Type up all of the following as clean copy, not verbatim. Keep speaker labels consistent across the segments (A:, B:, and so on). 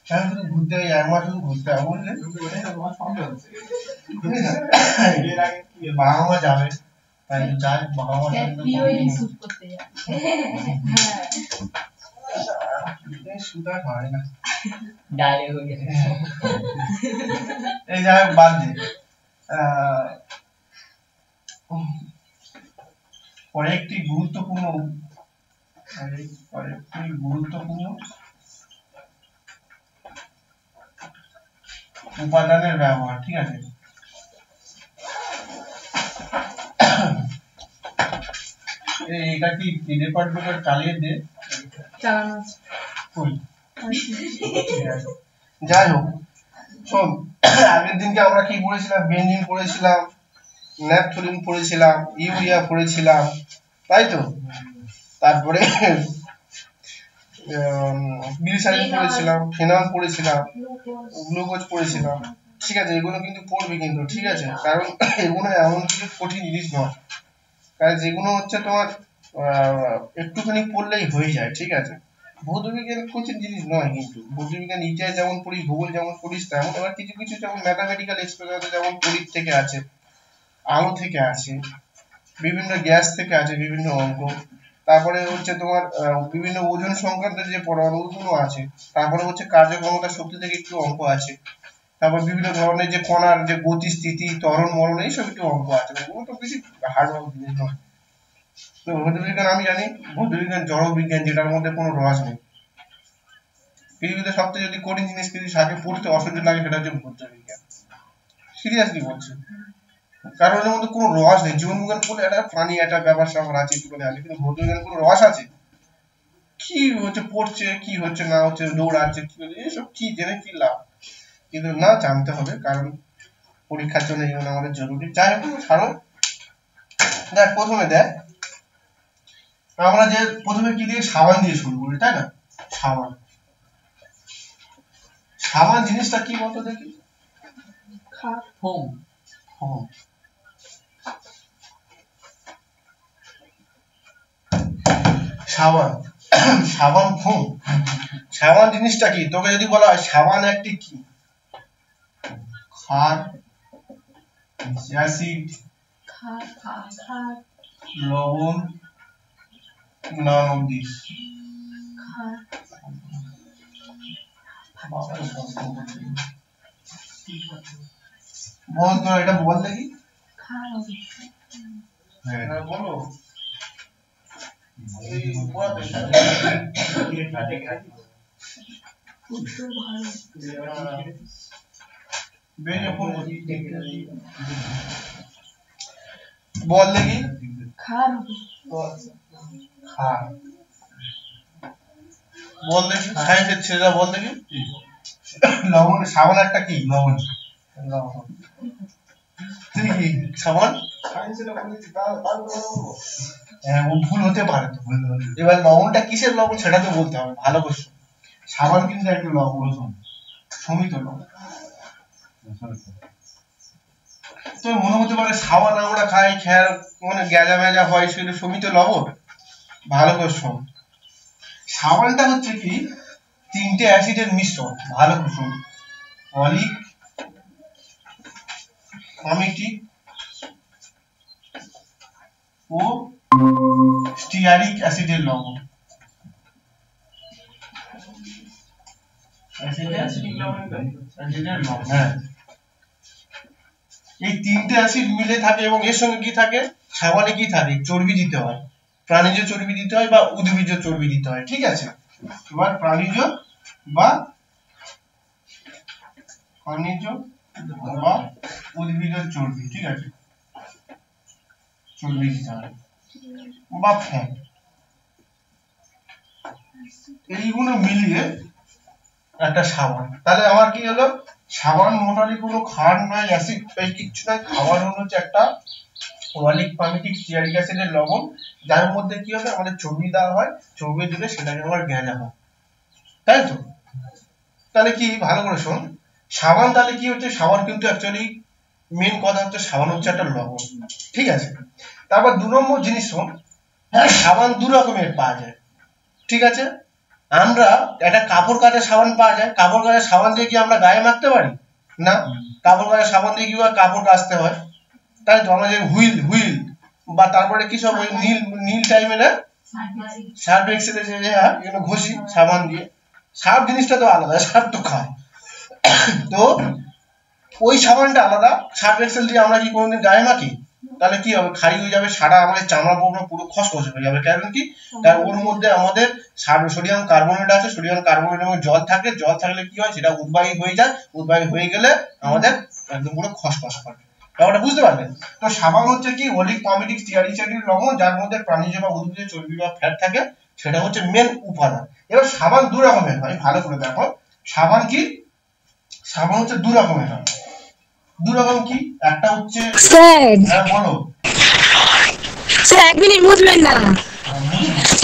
A: হ্যাঁ শুধু ঘুরতে এক মাস শুধু ঘুরতে হবে বুঝলে বাবা মা যাবে তাই যাই বাবা মা সুতা হয় না
B: ডাইরেক্ট হয়ে গেছে
A: এই যাই বাদ দে কয়েকটি গুরুত্বপূর্ণ উপাদানের ব্যবহার ঠিক আছে এটা কি রেকর্ড চালিয়ে দে
C: চালানো
A: যাই হোক শোন আগের দিনকে আমরা কি পড়েছিলাম বেনজিন পড়েছিলাম ন্যাপথলিন পড়েছিলাম ইউরিয়া পড়েছিলাম তাই তো তারপরে গ্লিসারিন পড়েছিলাম ফেনল পড়েছিলাম গ্লুকোজ পড়েছিলাম ঠিক আছে এগুলো কিন্তু পড়বি কিন্তু ঠিক আছে কারণ এগুলো এমন কিছু কঠিন জিনিস নয় কারণ যেগুলো হচ্ছে তোমার একটুখানি পড়লেই হয়ে যায় ঠিক আছে ভৌতবিজ্ঞান কঠিন জিনিস নয় কিন্তু ভৌতবিজ্ঞান ইতিহাস যেমন পড়িস ভূগোল যেমন পড়িস তেমন আবার কিছু কিছু যেমন ম্যাথামেটিক্যাল এক্সপ্রেশন যেমন তড়িৎ থেকে আছে আলো থেকে আছে বিভিন্ন গ্যাস থেকে আছে বিভিন্ন অঙ্ক তারপরে হচ্ছে তোমার বিভিন্ন ওজন সংক্রান্ত যে পরমাণুগুলো আছে তারপরে হচ্ছে কার্যক্ষমতা শক্তি থেকে একটু অঙ্ক আছে তারপর বিভিন্ন ধরনের যে কণার যে গতি স্থিতি ত্বরণ মরণ এইসব একটু অঙ্ক আছে ওগুলো তো বেশি হার্ড জিনিস নয় তো ভৌতবিজ্ঞান আমি জানি ভৌতবিজ্ঞান জড় বিজ্ঞান যেটার মধ্যে কোনো রস নেই পৃথিবীতে সবচেয়ে যদি কঠিন জিনিস কিছু সাথে পড়তে অসহ্য লাগে সেটা হচ্ছে ভৌতবিজ্ঞান সিরিয়াসলি বলছি কারণ এর মধ্যে কোনো রস নেই জীবনবিজ্ঞান পড়লে একটা ফানি একটা ব্যাপার স্যাপার আছে একটু করে আছে কিন্তু ভৌতবিজ্ঞান কোনো রস আছে কি হচ্ছে পড়ছে কি হচ্ছে না হচ্ছে দৌড়াচ্ছে কি হচ্ছে এসব কি জেনে কি লাভ কিন্তু না জানতে হবে কারণ পরীক্ষার জন্য এগুলো আমাদের জরুরি যাই হোক ছাড়ো দেখ প্রথমে দেখ আমরা যে প্রথমে কি দিয়ে সাবান দিয়ে শুরু করি তাই না সাবান সাবান জিনিসটা কি বলতো দেখি
B: ফোম
A: ফোম সাবান সাবান ফোম সাবান জিনিসটা কি তোকে যদি বলা হয় সাবান একটি কি ক্ষার অ্যাসিড লবণ none of this বল তো এটা বল দেখি হ্যাঁ বলো এই পড়াতে বল দেখি
C: খার
A: খার বল দেখি সাইন্সের ছেলেরা বল দেখি লবণ সাবান একটা কি লবণ তুই কি সাবান হ্যাঁ ও ভুল হতে পারে তো এবার লবণটা কিসের লবণ সেটা তো বলতে হবে ভালো করে সাবান কিন্তু একটা লবণ সমিত লবণ তো মনে হতে পারে সাবান আমরা খাই খেয়াল মানে গ্যাজা ম্যাজা হয় সেটা সমিত লবণ ভালো করে শোন সাবানটা হচ্ছে কি তিনটে অ্যাসিডের মিশ্রণ ভালো করে শোন অলিক অ্যামিটিক ও স্টিয়ারিক অ্যাসিডের লবণ হ্যাঁ এই তিনটে অ্যাসিড মিলে থাকে এবং এর সঙ্গে কি থাকে সাবানে কি থাকে চর্বি দিতে হয় প্রাণীজ চর্বি দিতে হয় বা উদ্ভিজ্জ চর্বি দিতে হয় ঠিক আছে এবার প্রাণীজ বা উদ্ভিজ্জ চর্বি ঠিক আছে চর্বি দিতে হয় বা ফ্যাট এইগুলো মিলিয়ে একটা সাবান তাহলে আমার কি হলো সাবান মোটালি কোনো ক্ষার নয় অ্যাসিড কিচ্ছু নয় খাবার হচ্ছে একটা অলিক অ্যামিটিক স্টিয়ারিক অ্যাসিডের লবণ যার মধ্যে কি হবে আমাদের চর্বি দেওয়া হয় চর্বি দিলে সেটাকে আবার গ্যাঁজা হয় তাই তো তাহলে কি ভালো করে শোন সাবান তাহলে কি হচ্ছে সাবান কিন্তু অ্যাকচুয়ালি মেন কথা হচ্ছে সাবান হচ্ছে একটা লবণ ঠিক আছে তারপর 2 নম্বর জিনিস শোন সাবান 2 রকমের পাওয়া যায় ঠিক আছে আমরা একটা কাপড় কাচার সাবান পাওয়া যায়, কাপড় কাচার সাবান দিয়ে কি আমরা গায়ে মাখতে পারি না? কাপড় কাচার সাবান দিয়ে কি হয়, কাপড় কাচতে হয়, তাই তো। আমরা যে হুইল বা তারপরে কি সব ওই নীল টাইপের সার্ফ এক্সেলের যে এগুলো ঘষি সাবান দিয়ে, সার্ফ জিনিসটা তো আলাদা, সার্ফ তো খায়, তো ওই সাবানটা আলাদা। সার্ফ এক্সেল দিয়ে আমরা কি কোনোদিন গায়ে মাখি? তাহলে কি হবে, খারি হয়ে যাবে, সারা আমাদের চামড়া পুরো খসখসে হয়ে যাবে। কারণ কি, কারণ ওর মধ্যে আমাদের সোডিয়াম কার্বনেট আছে, সোডিয়াম কার্বনেট এবং জল থাকে, জল থাকলে কি হয়, সেটা উদ্বায়ী হয়ে যায়, উদ্বায়ী হয়ে গেলে আমাদের একদম পুরো খসখস করে। ব্যাপারটা বুঝতে পারলেন? তো সাবান হচ্ছে কি ওলিক পামিটিক স্টিয়ারিক লবণ, যার মধ্যে প্রাণীজ বা উদ্ভিজ্জ চর্বি বা ফ্যাট থাকে, সেটা হচ্ছে মেন উপাদান। এবার সাবান দু রকমের হয়, ভালো করে দেখো। সাবান কি, সাবান হচ্ছে দু রকমের হয়। দু রকম কি, একটা হচ্ছে
D: স্যার,
A: হ্যাঁ বলো
D: স্যার 1 মিনিট বুঝবেন না,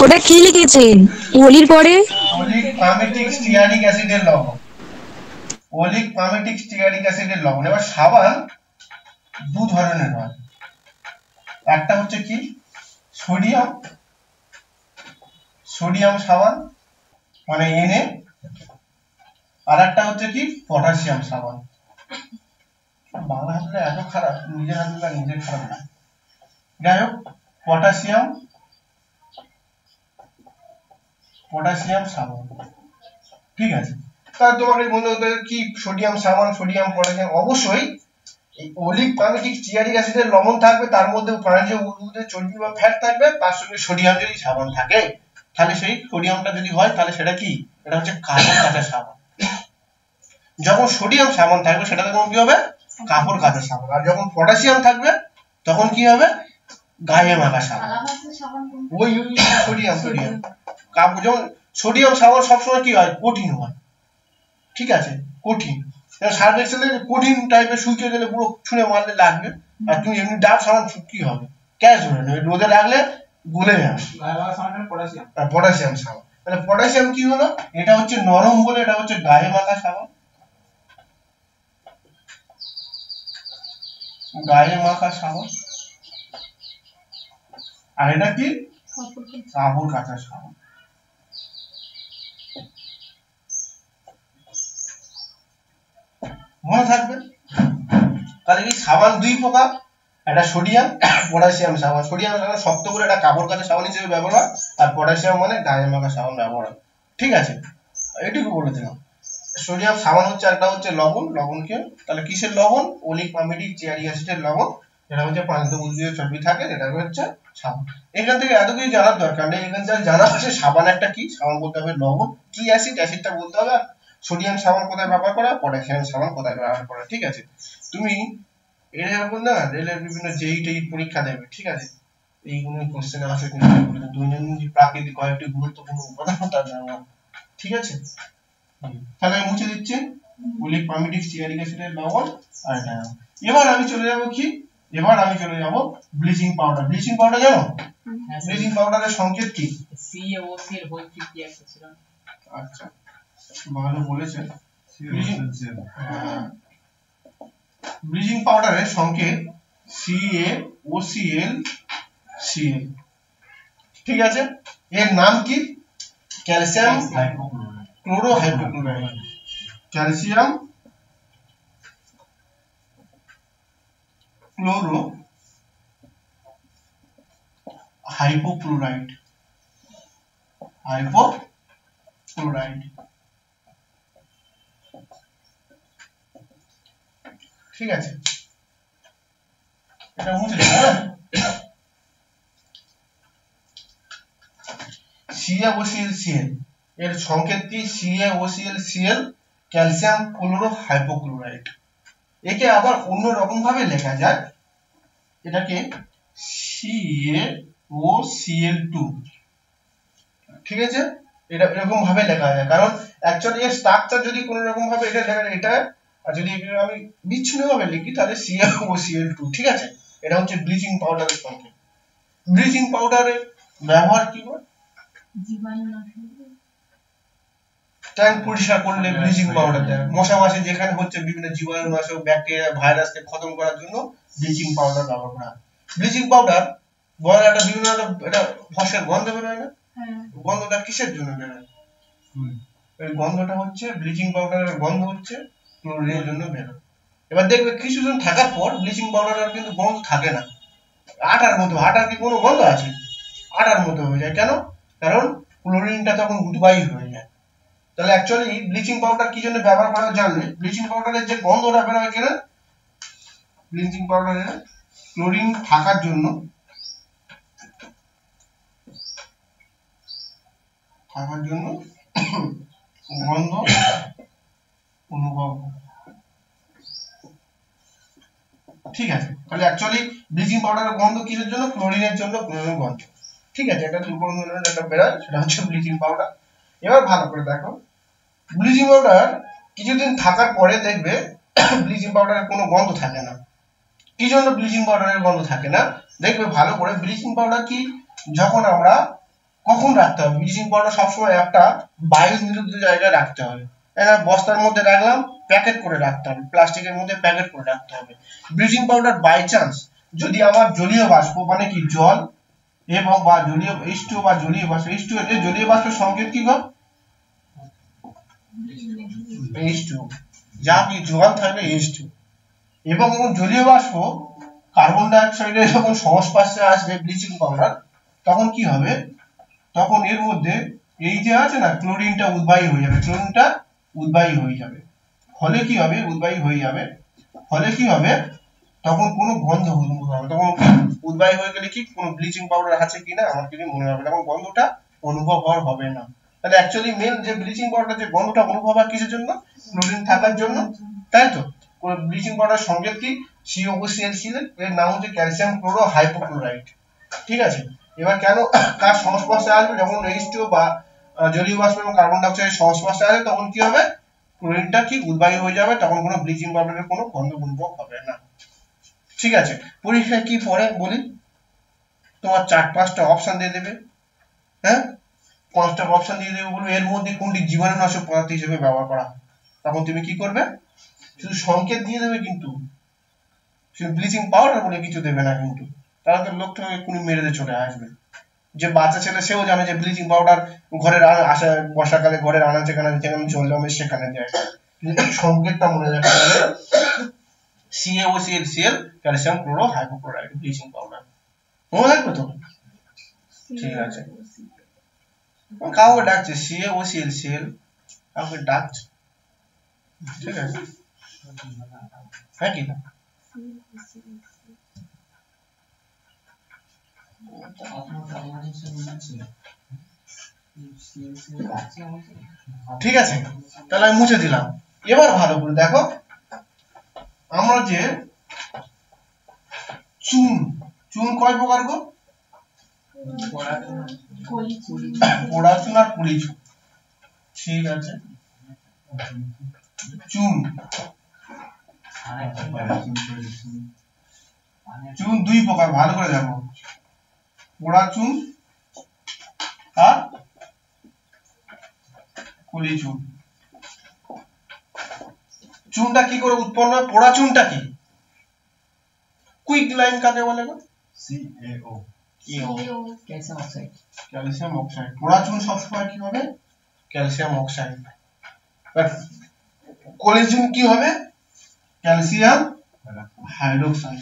D: ওটা কি লিখেছেন ওলির পরে?
A: ওলিক পামিটিক স্টিয়ারিক অ্যাসিডের লবণ, ওলিক পামিটিক স্টিয়ারিক অ্যাসিডের লবণ। এবার সাবান দু ধরনের হয়, একটা হচ্ছে কি সোডিয়াম সাবান মানে Na, আর একটা হচ্ছে কি পটাশিয়াম সাবান। বাংলা হাতটা এত খারাপ, নিজের হাতটা নিজের খারাপ না। যাই হোক, পটাশিয়াম সাবান, ঠিক আছে। তাহলে তোমাকে বলতে হতে কি সোডিয়াম সাবান, সোডিয়াম পটাশিয়াম, অবশ্যই এই ওলিক পামিটিক স্টিয়ারিক অ্যাসিডের লবণ থাকবে, তার মধ্যে প্রাণীজ উদ্ভিদের চর্বি বা ফ্যাট থাকবে, তার সঙ্গে সোডিয়াম যদি সাবান থাকে, তাহলে সেই সোডিয়ামটা যদি হয় তাহলে সেটা কি, এটা হচ্ছে কাপড় কাচা সাবান। যখন সোডিয়াম সাবান থাকবে সেটা তখন কি হবে, কাপড় কাচা সাবান। আর যখন পটাশিয়াম থাকবে তখন কি হবে, গায়ে মাখা সাবান। ওই সোডিয়াম কাপড়, যেমন সোডিয়াম সাবান সবসময় কি হয়, কঠিন হয়, ঠিক আছে, কঠিন। সার্ফ এক্সেলে কঠিন টাইপের শুকিয়ে গেলে পুরো ছুঁড়ে মারলে লাগবে, আর তুমি এমনি ডাব সাবান কি হবে, ক্যাশ ধরে নেবে, রোদে রাখলে গলে যাবে। পটাশিয়াম সাবান, তাহলে পটাশিয়াম কি হলো, এটা হচ্ছে নরম বলে এটা হচ্ছে গায়ে মাখা সাবান, গায়ে মাখা সাবান। আর এটা কি, কাপড় কাচা সাবান। মনে থাকবে। তাহলে এই সাবান দুই প্রকার, একটা সোডিয়াম পটাশিয়াম সাবান। সোডিয়াম সাবান শক্ত করে একটা কাপড় কাচা সাবান হিসেবে ব্যবহার হয়, আর পটাশিয়াম মানে গায়ে মাখা সাবান ব্যবহার হয়, ঠিক আছে। এইটুকু বলে দিলাম। সোডিয়াম সাবান হচ্ছে, একটা হচ্ছে লবণকে, তাহলে কিসের লবণ, ওলিক পামিটিক স্টিয়ারিক অ্যাসিডের লবণ, এটা হচ্ছে প্রাণীজ উদ্ভিদের চর্বি থাকে, এটা হচ্ছে সাবান। এখান থেকে এত কিছু জানার দরকার নেই, এখান থেকে জানা আছে সাবান একটা কি, সাবান বলতে হবে লবণ, কি অ্যাসিডটা বলতে হবে, সোডিয়াম সাবান কোথায় ব্যবহার করা, পটাশিয়াম সাবান কোথায় ব্যবহার করা, ঠিক আছে। তুমি এরকম না, রেলের বিভিন্ন জেই পরীক্ষা দেবে, ঠিক আছে, এইগুলো কোশ্চেন আসে কিন্তু দৈনন্দিন প্রাকৃতিক কয়েকটি গুরুত্বপূর্ণ উপাদান তার ব্যবহার, ঠিক আছে। তাহলে আমি মুছে দিচ্ছি ওলিক পামিটিক স্টিয়ারিক অ্যাসিডের লবণ। আর এবার আমি চলে যাব কি, ব্লিচিং পাউডার। ব্লিচিং পাউডার জানো, ব্লিচিং পাউডারের সংকেত কি,
B: CaOC এর হোল 50 আছে ছিল।
A: আচ্ছা, ভালো বলেছেন। ব্লিচিং পাউডারের সংকেত CaOCl, ঠিক আছে। এর নাম কি, ক্যালসিয়াম ক্লোরোহাইপোক্লোরাইড, ক্যালসিয়াম হাইপোক্লোরাইড, ঠিক আছে। এটা মুছে দাও। CaOCl এর সংকেত কি, CaOCl ক্যালসিয়াম ক্লোরোহাইপোক্লোরাইড। একে আবার অন্য রকম ভাবে লেখা যায়, এটাকে CaOCl2, ঠিক আছে। এটা এরকম ভাবে লেখা যায়, কারণ অ্যাকচুয়ালি এর স্ট্রাকচার যদি কোনো রকম ভাবে এটা লেখা যায়, এটা, আর যদি আমি বিচ্ছিন্ন ভাবে লিখি তাহলে CaOCl2, ঠিক আছে। এটা হচ্ছে ব্লিচিং পাউডারের সংকেত। ব্লিচিং পাউডারের ব্যবহার কি হয়, ট্যাঙ্ক পরিষ্কার করলে ব্লিচিং পাউডার দেয়, মশা মাছি যেখানে হচ্ছে বিভিন্ন জীবাণুনাশক ব্যাকটেরিয়া ভাইরাসকে খতম করার জন্য ব্লিচিং পাউডার ব্যবহার করা হয়। ব্লিচিং পাউডার বড় একটা বিভিন্ন এটা ফসের গন্ধ বেরোয় না, গন্ধটা কিসের জন্য বেরোয়, এই গন্ধটা হচ্ছে ব্লিচিং পাউডারের গন্ধ হচ্ছে ক্লোরিনের জন্য বেরো। এবার দেখবে কিছুদিন থাকার পর ব্লিচিং পাউডারের কিন্তু গন্ধ থাকে না, আটার মতো। আটার কি কোনো গন্ধ আছে? আটার মতো হয়ে যায়। কেন? কারণ ক্লোরিনটা তখন গুডবাই হয়ে যায়। তাহলে অ্যাকচুয়ালি ব্লিচিং পাউডার কি জন্য ব্যবহার করা জানলে, ব্লিচিং পাউডারের যে গন্ধটা বের হয় কেন, ব্লিচিং পাউডারে ক্লোরিন থাকার জন্য গন্ধ অনুভব। ঠিক আছে, তাহলে অ্যাকচুয়ালি ব্লিচিং পাউডারের গন্ধ কিসের জন্য? ক্লোরিনের জন্য, ক্লোরিনের গন্ধ। ঠিক আছে, এটা দুর্গন্ধের একটা বেরোয়, সেটা হচ্ছে ব্লিচিং পাউডার। এবার ভালো করে দেখো, ব্লিচিং পাউডার কিছুদিন থাকার পরে দেখবে ব্লিচিং পাউডারের কোনো গন্ধ থাকে না। কি জন্য ব্লিচিং পাউডারের গন্ধ থাকে না? দেখবে ভালো করে, ব্লিচিং পাউডার কি যখন আমরা কখন রাখতে হবে? ব্লিচিং পাউডার সবসময় একটা বায়ু নিরুদ্ধ জায়গায় রাখতে হবে। বস্তার মধ্যে রাখলাম, প্যাকেট করে রাখতে হবে, প্লাস্টিকের মধ্যে প্যাকেট করে রাখতে হবে। ব্লিচিং পাউডার বাই চান্স যদি আমার জলীয় বাষ্প মানে কি জল এবং বা জলীয় H2 বা জলীয় বাষ্প, H2 এর জলীয় বাষ্পের সংকেত কি গো? H2, যা কি জল থাকলে H2, এবং জলীয় বাষ্প কার্বন ডাই অক্সাইডের যখন সংস্পর্শে আসবে ব্লিচিং পাউডার, তখন কি হবে? তখন এর মধ্যে এই যে আছে না ক্লোরিনটা উদ্বায়ী হয়ে যাবে, ক্লোরিনটা উদ্বায়ী হয়ে যাবে। ফলে কি হবে? উদ্বায়ী হয়ে যাবে। ফলে কি হবে? তখন কোনো গন্ধ অনুভব হবে। তখন উদ্বায়ী হয়ে গেলে কি কোনো ব্লিচিং পাউডার আছে কিনা আমার কিছু মনে হবে, তখন গন্ধটা অনুভব হওয়ার হবে না। তাহলে অ্যাকচুয়ালি মেন যে ব্লিচিং পাউডার যে গন্ধটা অনুভব হয় কিসের জন্য? ক্লোরিন থাকার জন্য, তাই তো? কোন ব্লিচিং পাউডার সংকেত কি? COCl, এর নাম হচ্ছে ক্যালসিয়াম ক্লোরো হাইপোক্লোরাইট। ঠিক আছে, এবার কেন কার সংস্পর্শে আসবে? যখন H2 বা জলীয় বাষ্প এবং কার্বন ডাই অক্সাইডের সংস্পর্শে আসবে, তখন কি হবে? ক্লোরিনটা কি উদ্বায়ী হয়ে যাবে, তখন কোনো ব্লিচিং পাউডারের কোনো গন্ধ অনুভব হবে না। ঠিক আছে, পরীক্ষায় কি পড়ে বলি, তোমার 4-5টা অপশন দিয়ে দেবে, হ্যাঁ 5টা অপশন দিয়ে দেবে, বলবে এর মধ্যে কোনটি জীবাণুনাশক পদার্থ হিসেবে ব্যবহার করা হয়। তখন তুমি কি করবে? শুধু সংকেত দিয়ে দেবে, কিন্তু শুধু ব্লিচিং পাউডার বলে কিছু দেবে না, কিন্তু তাহলে তো লোকটা এক্ষুনি মেরে দিয়ে চলে আসবে। যে বাচ্চা ছেলে সেও জানে যে ব্লিচিং পাউডার ঘরের আসা বর্ষাকালে ঘরের আনাচে কানাচে যেখানে জল জমে সেখানে দেয়। সংকেতটা মনে রাখতে হবে, CaOCl calcium chloro hypochlorite bleaching powder. মনে রাখবে তো? ঠিক আছে, কাউকে ডাকছে CaOCl, কাউকে ডাকছে। ঠিক আছে, হ্যাঁ কি না? ঠিক আছে, তাহলে আমি মুছে দিলাম। এবার ভালো করে দেখো, আমরা যে চুন, চুন কয় প্রকার গো? পোড়া চুন আর পুলি চুন। ঠিক আছে, চুন চুন 2 প্রকার, ভালো করে দেখো, পোড়া চুন আর কুলি চুন। চুনটা কি করে উৎপন্ন হয়? পোড়া চুনটা কি? কুইক লাইম কাকে বলে গো? CaO, calcium oxide. পোড়া চুন সবসময় কি হবে? Calcium oxide. কুলি চুন কি হবে? Calcium hydroxide.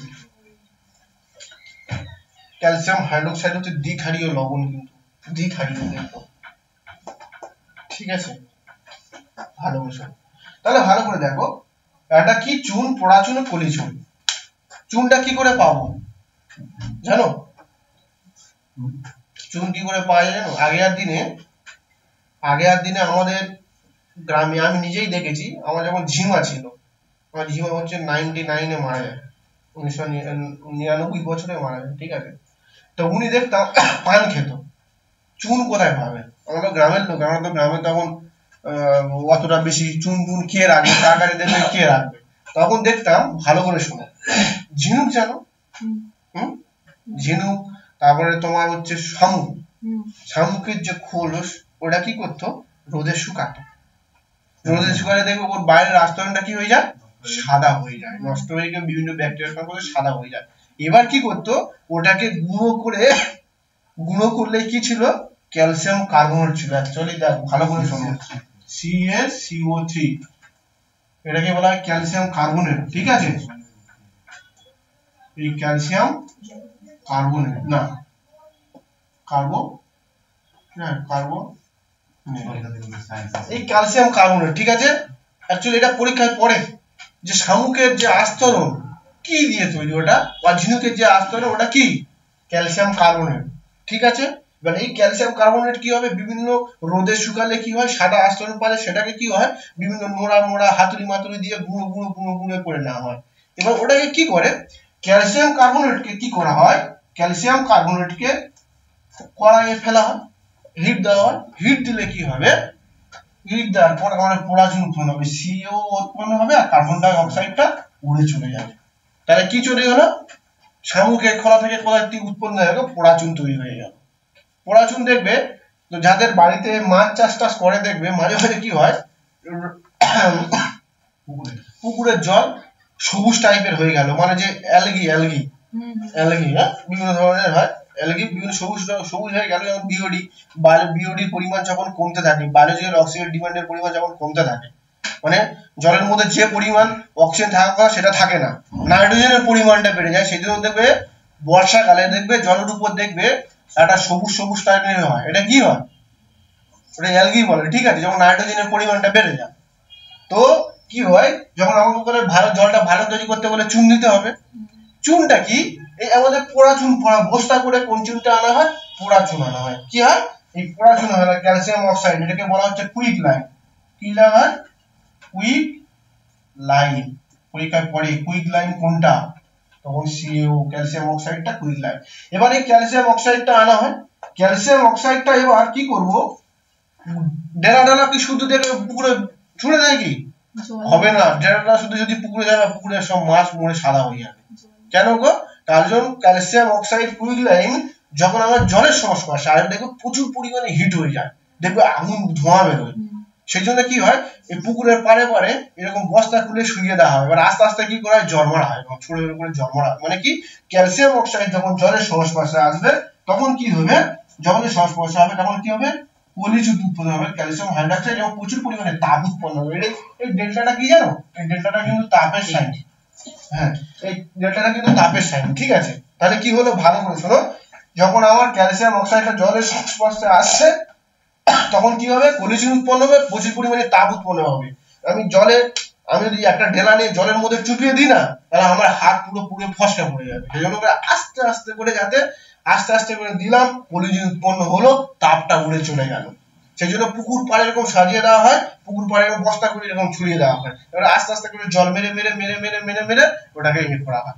A: ক্যালসিয়াম হাইড্রোক্সাইড হচ্ছে দ্বিক্ষারীয় লবণ, কিন্তু দ্বিক্ষারীয় দেখো। ঠিক আছে, ভালো বসে। তাহলে ভালো করে দেখো, এটা কি চুন, পোড়া চুন, কলি চুন। চুনটা কি করে পাবো জানো? চুন কি করে পাওয়া যায় জানো? আগের দিনে আমাদের গ্রামে আমি নিজেই দেখেছি, আমার যখন ঝিমা ছিল, আমার ঝিমা হচ্ছে 99-এ মারা যায়, 1999 বছরে মারা যায়। ঠিক আছে, তো উনি দেখতাম পান খেত। চুন কোথায় পাবে? আমরা তো গ্রামের লোক, আমরা তো গ্রামে তখন অতটা বেশি চুন টুন খেয়ে রাখবে, টাকারে দেবে খেয়ে রাখবে। তখন দেখতাম, ভালো করে শোনো, ঝিনুক জানো? ঝিনুক, তারপরে তোমার হচ্ছে শামুক, শামুকের যে খোলস ওটা কি করতো? রোদে শুকাতো। রোদে শুকালে দেখবে ওর বাইরের আস্তরণটা কি হয়ে যায়? সাদা হয়ে যায়, নষ্ট হয়ে গিয়ে বিভিন্ন ব্যাকটেরিয়া সাদা হয়ে যায়। এবার কি করতো? ওটাকে গুঁড়ো করলে কি ছিল? ক্যালসিয়াম কার্বনেট ছিল অ্যাকচুয়ালি দেখ ভালো করে শোনো CaCO3 এটাকে বলা হয় ক্যালসিয়াম কার্বনেট ঠিক আছে এই ক্যালসিয়াম কার্বনেট না এই ক্যালসিয়াম কার্বনেট ঠিক আছে অ্যাকচুয়ালি এটা পরীক্ষায় পড়ে যে শামুকের যে আস্তরণ কি দিয়ে তৈরি ওটা বা ঝিনুকের যে আস্তরণ ওটা কি ক্যালসিয়াম কার্বনেট ঠিক আছে এবার এই ক্যালসিয়াম কার্বনেট কি হবে বিভিন্ন রোদে শুকালে কি হয় সাদা আস্তরণ পালে সেটাকে কি হয় বিভিন্ন মোড়া হাতুড়ি মাতুড়ি দিয়ে গুঁড়ো করে নেওয়া হয় এবার ওটাকে কি করে ক্যালসিয়াম কার্বনেটকে কি করা হয় ক্যালসিয়াম কার্বনেটকে কড়াইয়ে ফেলা হয় হিট দেওয়া হয় হিট দিলে কি হবে হিট দেওয়ার পর আমাদের পরাচুন উৎপন্ন হবে CO উৎপন্ন হবে আর কার্বন ডাই অক্সাইডটা উড়ে চলে যাবে তাহলে কি চলে গেল শামুকের খোলা থেকে পদার্থটি উৎপন্ন হয়ে গেল পরাচুন তৈরি হয়ে গেল পরাচুন দেখবে তো যাদের বাড়িতে মাছ চাষ করে দেখবে মাঝে মাঝে কি হয় পুকুরের জল সবুজ টাইপের হয়ে গেল মানে যে অ্যালগি হ্যাঁ বিভিন্ন ধরনের হয় অ্যালগি বিভিন্ন সবুজ হয়ে গেল যেমন বিওডির পরিমাণ যখন কমতে থাকে বায়োলজিক্যাল অক্সিজেন ডিমান্ডের পরিমাণ যখন কমতে থাকে মানে জলের মধ্যে যে পরিমাণ অক্সিজেন থাকার কথা সেটা থাকে না নাইট্রোজেনের পরিমাণটা বেড়ে যায় সেই জন্য দেখবে বর্ষাকালে দেখবে জলের উপর দেখবে একটা সবুজ টাইপের হয় এটা কি হয় ওটা অ্যালগি বলে ঠিক আছে যখন নাইট্রোজেনের পরিমাণটা বেড়ে যায় তো কি হয় যখন আমাদের করে ভালো জলটা ভালো তৈরি করতে বলে চুন দিতে হবে চুনটা কি এই আমাদের পোড়াচুন বস্তা করে কোন চুনটা আনা হয় পোড়াচুন আনা হয় কি হয় এই পোড়াচুন হয় ক্যালসিয়াম অক্সাইড এটাকে বলা হচ্ছে কুইক লাইম কি লাগায় কুইক লাইম পরীক্ষায় পড়ে কুইক লাইম কোনটা তখন CO ক্যালসিয়াম অক্সাইডটা কুইক লাইম এবার এই ক্যালসিয়াম অক্সাইডটা আনা হয় ক্যালসিয়াম অক্সাইডটা এবার কি করব ডেলা কি শুধু দেখে পুকুরে ছুঁড়ে দেয় কি হবে না ডেলা শুধু যদি পুকুরে যায় পুকুরে সব মাছ মরে সাদা হয়ে যাবে কেন গো কারণ ক্যালসিয়াম অক্সাইড কুইক লাইম যখন আমরা জলের সংস্পর্শে আসে দেখো প্রচুর পরিমাণে হিট হয়ে যায় দেখবে আগুন ধোঁয়া বের হয় সেই জন্য কি হয় এই পুকুরের পাড়ে এরকম বস্তা খুলে শুইয়ে দেওয়া হয় এবার আস্তে আস্তে কি করা হয় জল মারা হয় এবং ছোট ছোট করে জল মারা হয় মানে কি ক্যালসিয়াম অক্সাইড যখন জলের সংস্পর্শে আসবে তখন কি হবে যখন সংস্পর্শে হবে তখন কি হবে পলিচুত উৎপন্ন হবে ক্যালসিয়াম হাইড্রোক্সাইড এবং প্রচুর পরিমাণে তাপ উৎপন্ন হবে এই ডেল্টাটা কি জানো এই ডেল্টাটা কিন্তু তাপের সাইন হ্যাঁ এই ডেল্টাটা কিন্তু তাপের সাইন ঠিক আছে তাহলে কি হলো ভালো করে শোনো যখন আমার ক্যালসিয়াম অক্সাইডটা জলের সংস্পর্শে আসছে তখন কি হবে পলিচুন উৎপন্ন হবে প্রচুর পরিমাণে তাপ উৎপন্ন হবে আমি যদি একটা ঢেলা নিয়ে জলের মধ্যে চুপিয়ে দিই না তাহলে আমার হাত পুরো ফসকা পড়ে যাবে সেই জন্য আস্তে আস্তে করে যাতে আস্তে আস্তে করে দিলাম পলিচুন উৎপন্ন হলো তাপটা উড়ে চলে গেল সেই জন্য পুকুর পাড়ে এরকম সাজিয়ে দেওয়া হয় পুকুর পাড়ে এরকম বস্তা করে এরকম ছড়িয়ে দেওয়া হয় এবার আস্তে আস্তে করে জল মেরে ওটাকে ইয়ে করা হয়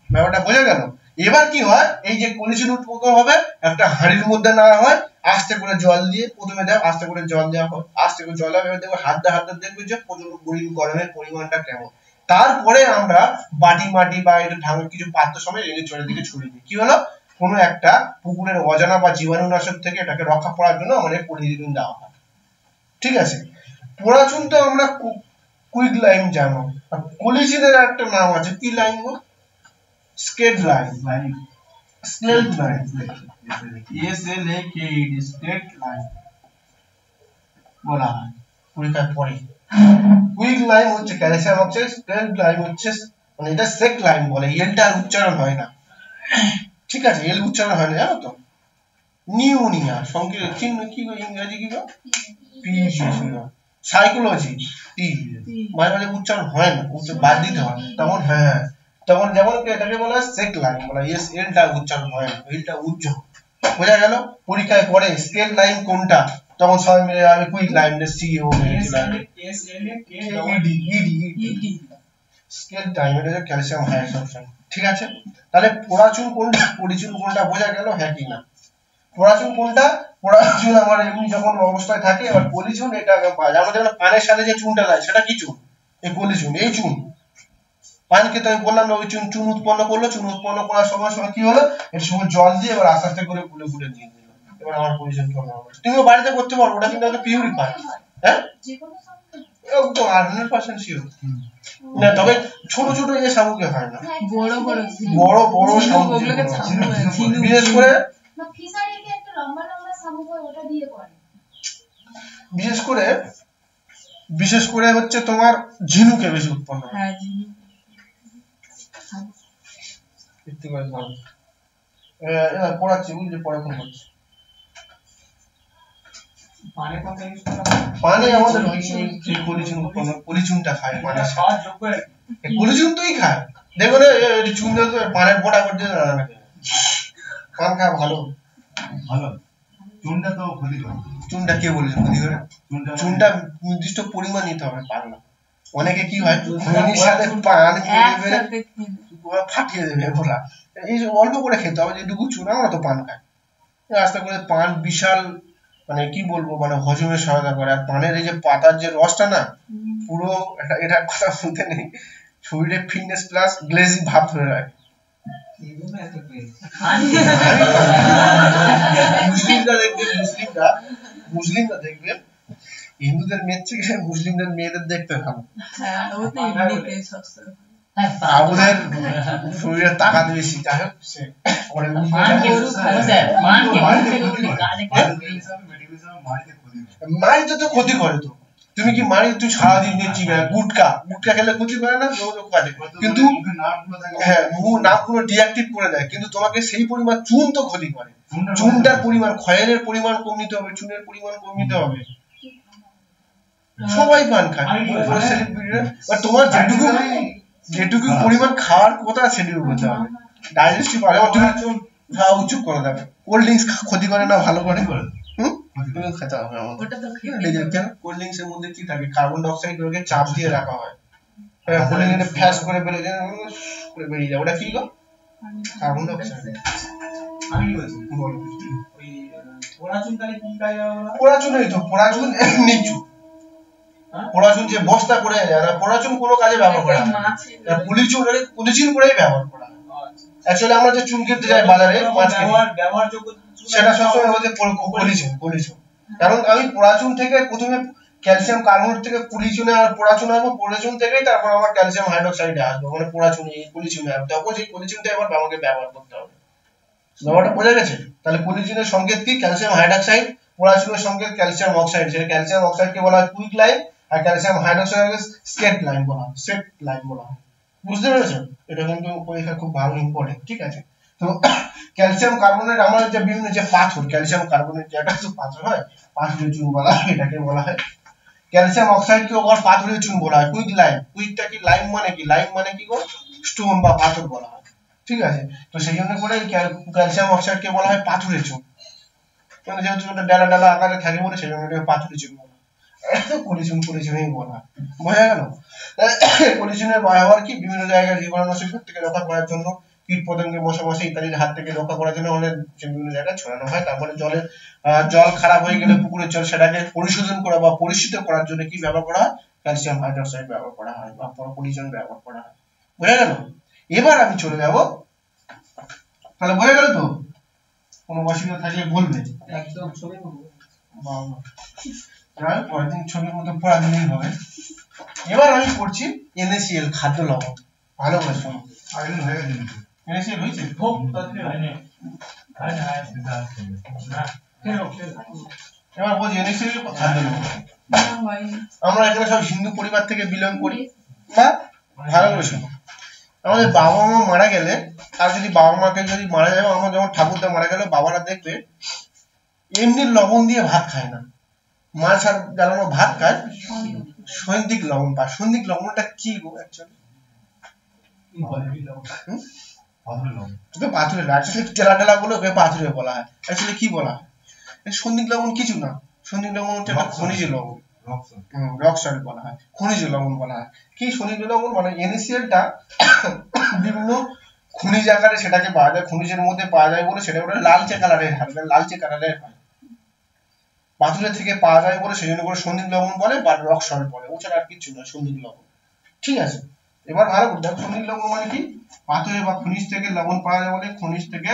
A: ব্যাপারটা বোঝা গেল এবার কি হয় এই যে পলিচুন উৎপন্ন হবে একটা হাঁড়ির মধ্যে নেওয়া হয় আস্তে করে জল দিয়ে প্রথমে দাও আস্তে করে জল দেওয়া হয় আস্তে করে জল দেওয়া দেখবে হাত দেখবে যে গরমের পরিমাণটা কেমন তারপরে আমরা বাটি মাটি বা এটা ঢাকার কিছু পাত্র সময় এনে চড়ের দিকে ছড়িয়ে দিই কি হলো কোনো একটা পুকুরের অজানা বা জীবাণুনাশক থেকে এটাকে রক্ষা করার জন্য আমাদের পলিচুন দেওয়া হয় ঠিক আছে পোড়াচুন তো আমরা কুইক লাইম জানো আর পলিচুনের একটা নাম আছে কি লাইম গো scared lime scared lime scared lime বলা হয় পরীক্ষায় পড়ে কুইক লাইম হচ্ছে ক্যালসিয়াম অক্সাইড স্কেড লাইম হচ্ছে মানে এটা সেক লাইম বলে এলটা উচ্চারণ হয় না ঠিক আছে এল উচ্চারণ হয় না জানো তো নিউমোনিয়া সংকেত চিহ্ন কি গো ইংরেজি কি গো পি সাইকোলজি টি মাঝে মাঝে উচ্চারণ হয় না বাদ দিতে হয় তখন হ্যাঁ তখন যেমন এটাকে বলা হয় সেক লাইন বলা এস এলটা উচ্চারণ হয় না এলটা উচ্চ বোঝা গেল পরীক্ষায় পড়ে স্কেল লাইন কোনটা তখন সবাই মিলে আমি quick lime CO S L A K ED scale time এটা ক্যালসিয়াম হাইড্রোক্সাইড ঠিক আছে তাহলে পোড়াচুন কোনটা বোঝা গেল হ্যাঁ কি না পোড়াচুন কোনটা পোড়াচুন আমার এমনি যখন অবস্থায় থাকে আর পলিচুন এটা পাওয়া যায় আমাদের পানের সাথে যে চুনটা দেয় সেটা কি চুন এই পলিচুন এই চুন পানকে তো আমি বললাম না ওই চুন উৎপন্ন করলো চুন উৎপন্ন করার সময় কি হলো এর সময় জল দিয়ে এবার আস্তে আস্তে করে গুলে দিয়ে দিল এবার আমার পলিচুন উৎপন্ন হবে তুমিও বাড়িতে করতে পারো ওটা কিন্তু একটা পিউরিফায়ার হ্যাঁ একদম 100% শিওর না তবে ছোট ছোট এই শামুকে হয় না বড় শামুক বিশেষ করে
C: ফিশারিতে একটা লম্বা লম্বা
A: বিশেষ করে হচ্ছে তোমার ঝিনুকে বেশি উৎপন্ন হয়।
C: হ্যাঁ ঝিনুক।
A: এবার পড়াচ্ছি, বুঝলি, পড়াশোনা করছি। পানে আমাদের পলিচুন উৎপন্ন, পলিচুনটা খায় পানের সাথে। পলিচুন তুই খায়, দেখো না চুন দিয়ে পানের বোটা করে দিয়ে রান্না করে। পান খা ভালো ভালো। চুনটা তো ক্ষতি করে। চুনটা কে বলেছে ক্ষতি করে? চুনটা নির্দিষ্ট পরিমাণ নিতে হবে, পারলা। অনেকে কি হয় খৈনির সাথে পান পুরো ফাটিয়ে দেবে ওরা। এই অল্প করে খেতে হবে, যেটুকু চুন, আমরা তো পান খাই। আস্তে করে পান বিশাল মানে কি বলবো মানে হজমে সহায়তা করে। আর পানের এই যে পাতার যে রসটা না, পুরো এটা কথা বলতে নেই, শরীরে ফিটনেস প্লাস গ্লেজি ভাব ধরে রাখে। মুসলিমরা দেখবে হিন্দুদের মেয়ের থেকে মুসলিমদের মেয়েদের দেখতে ভালো। আমাদের শরীরে তাকাত বেশি, যাই হোক মাড়িতে তো ক্ষতি করে। তো তুমি কি মাড়ি তুই সারাদিন নিচ্ছি গুটকা খেলে ক্ষতি করে না? কিন্তু হ্যাঁ নাকগুলো ডিঅ্যাক্টিভ করে দেয়, কিন্তু তোমাকে সেই পরিমাণ চুন তো ক্ষতি করে। চুনটার পরিমাণ, ক্ষয়ের পরিমাণ কম নিতে হবে, চুনের পরিমাণ কম নিতে হবে। সবাই পান খায়, তোমার যেটুকু পরিমাণ খাওয়ার কথা সেটুকু করতে হবে। ডাইজেস্টিভ পারে উচ্চুপ করে দেবে। কোল্ড ড্রিঙ্কস ক্ষতি করে না, ভালো করে। খেতে হবে আমাদের। কোল্ড ড্রিঙ্কস এর মধ্যে কি থাকে? কার্বন ডাই অক্সাইড ওকে চাপ দিয়ে রাখা হয়, ফ্যাস করে বেরিয়ে যায়। ওটা কি গো? Carbon die oxide. আমি কি বলছি বলো। ওই পোড়াচুন তাহলে কি কাজ হবে? পোড়াচুনই তো, পোড়াচুন নিচু, পোড়াচুন যে বস্তা করে যায় না, পোড়াচুন কোনো কাজে ব্যবহার করা হয় না। পুলিচুন করেই ব্যবহার করা হয়। অ্যাকচুয়ালি আমরা যে চুন কিনতে যাই বাজারে মাছ ব্যবহারযোগ্য, সেটা সবসময় হচ্ছে পলিচুন। কারণ আমি পোড়াচুন থেকে প্রথমে ক্যালসিয়াম কার্বনেট থেকে পলিচুনে আর পোড়াচুন আসবো, পলিচুন থেকেই তারপর আমার ক্যালসিয়াম হাইড্রোক্সাইডে আসবো, মানে পোড়াচুনে পলিচুনে আসবো। তখন সেই পলিচুনটা এবার আমাকে ব্যবহার করতে হবে। ব্যাপারটা বোঝা গেছে? তাহলে পলিচুনের সংকেত কি? Calcium hydroxide. পোড়াচুনের সংকেত ক্যালসিয়াম অক্সাইড। সেই ক্যালসিয়াম অক্সাইডকে বলা হয় কুইক লাইন, আর ক্যালসিয়াম হাইড্রোক্সাইডকে স্ট্রেট লাইন বলা হয়, স্ট্রেট লাইন বলা হয়। বুঝতে পেরেছো? এটা কিন্তু পরীক্ষা খুব ভালো ইম্পর্টেন্ট, ঠিক আছে? তো ক্যালসিয়াম কার্বনেট আমাদের যে বিভিন্ন যে পাথর, ক্যালসিয়াম কার্বনেট যেটা তো পাথর হয়, পাথরের চুন বলা হয়, এটাকে বলা হয়। ক্যালসিয়াম অক্সাইডকে আবার পাথরের চুন বলা হয়, কুইক লাইম। কুইকটা কি? লাইম মানে কি? লাইম মানে কি গো? স্টোন বা পাথর বলা হয়, ঠিক আছে? তো সেই জন্য করে ক্যালসিয়াম অক্সাইডকে বলা হয় পাথরের চুন, মানে যেহেতু ওটা ডালা ডালা আকারে থাকে বলে সেই জন্য এটাকে পাথরের চুন বলা হয়। পলিচুনই বলা হয়। বোঝা গেল? পলিচুনের ব্যবহার কি? বিভিন্ন জায়গায় জীবাণুনাশক থেকে রক্ষা করার জন্য, কীট পতঙ্গ, মশা মাছি ইত্যাদির হাত থেকে রক্ষা করার জন্য আমাদের বিভিন্ন জায়গায় ছড়ানো হয়। তারপরে জল খারাপ হয়ে গেলে পুকুরের জল, সেটাকে পরিশোধন করা বা পরিশুদ্ধ করার জন্য কি ব্যবহার করা হয়? ক্যালসিয়াম হাইড্রোক্সাইড ব্যবহার করা হয় বা পলিচুন ব্যবহার করা হয়। বোঝা গেল? এবার আমি চলে যাব, তাহলে বোঝা গেল তো? কোনো অসুবিধা থাকলে বলবে।
B: একদম ছবি
A: পরের দিন ছবির মতো পড়া দিলেই হবে। এবার আমি পড়ছি NaCl, খাদ্য লবণ। ভালো করে শোনো। NaCl হয়েছে? এবার বলছি NaCl খাদ্য লবণ। আমরা এখানে সব হিন্দু পরিবার থেকে বিলং করি, বা ভালো করে শোনো। আমাদের বাবা মা মারা গেলে, আর যদি বাবা মাকে যদি মারা যাবে, আমার যেমন ঠাকুরদা মারা গেলে বাবারা দেখবে এমনি লবণ দিয়ে ভাত খায় না, মাল সার জ্বালানো ভাত খায়, সৈন্দিক লবণ পায়। সৈন্দিক লবণটা কি গো অ্যাকচুয়ালি? পাথরে না, টেলা টেলা বলে ওকে পাথরে বলা হয়। অ্যাকচুয়ালি কি বলা হয়? সৈন্দিক লবণ কিছু না, সৈন্দিক লবণ হচ্ছে একটা খনিজ লবণ, রক সল্ট বলা হয়, খনিজ লবণ বলা হয়। কি খনিজ লবণ? মানে NaClটা বিভিন্ন খনিজ আকারে সেটাকে পাওয়া যায়, খনিজের মধ্যে পাওয়া যায় বলে সেটা ওটা লালচে কালারের হয়, লালচে কালারের হয়। পাথরের থেকে পাওয়া যায় বলে সেই জন্য করে সন্ধিক লবণ বলে বা রক সল্ট বলে, ওছাড়া আর কিছু না সন্ধিক লবণ, ঠিক আছে? এবার ভালো করে দেখো, সন্ধিক লবণ মানে কি? পাথরে বা খনিজ থেকে লবণ পাওয়া যায় বলে, খনিজ থেকে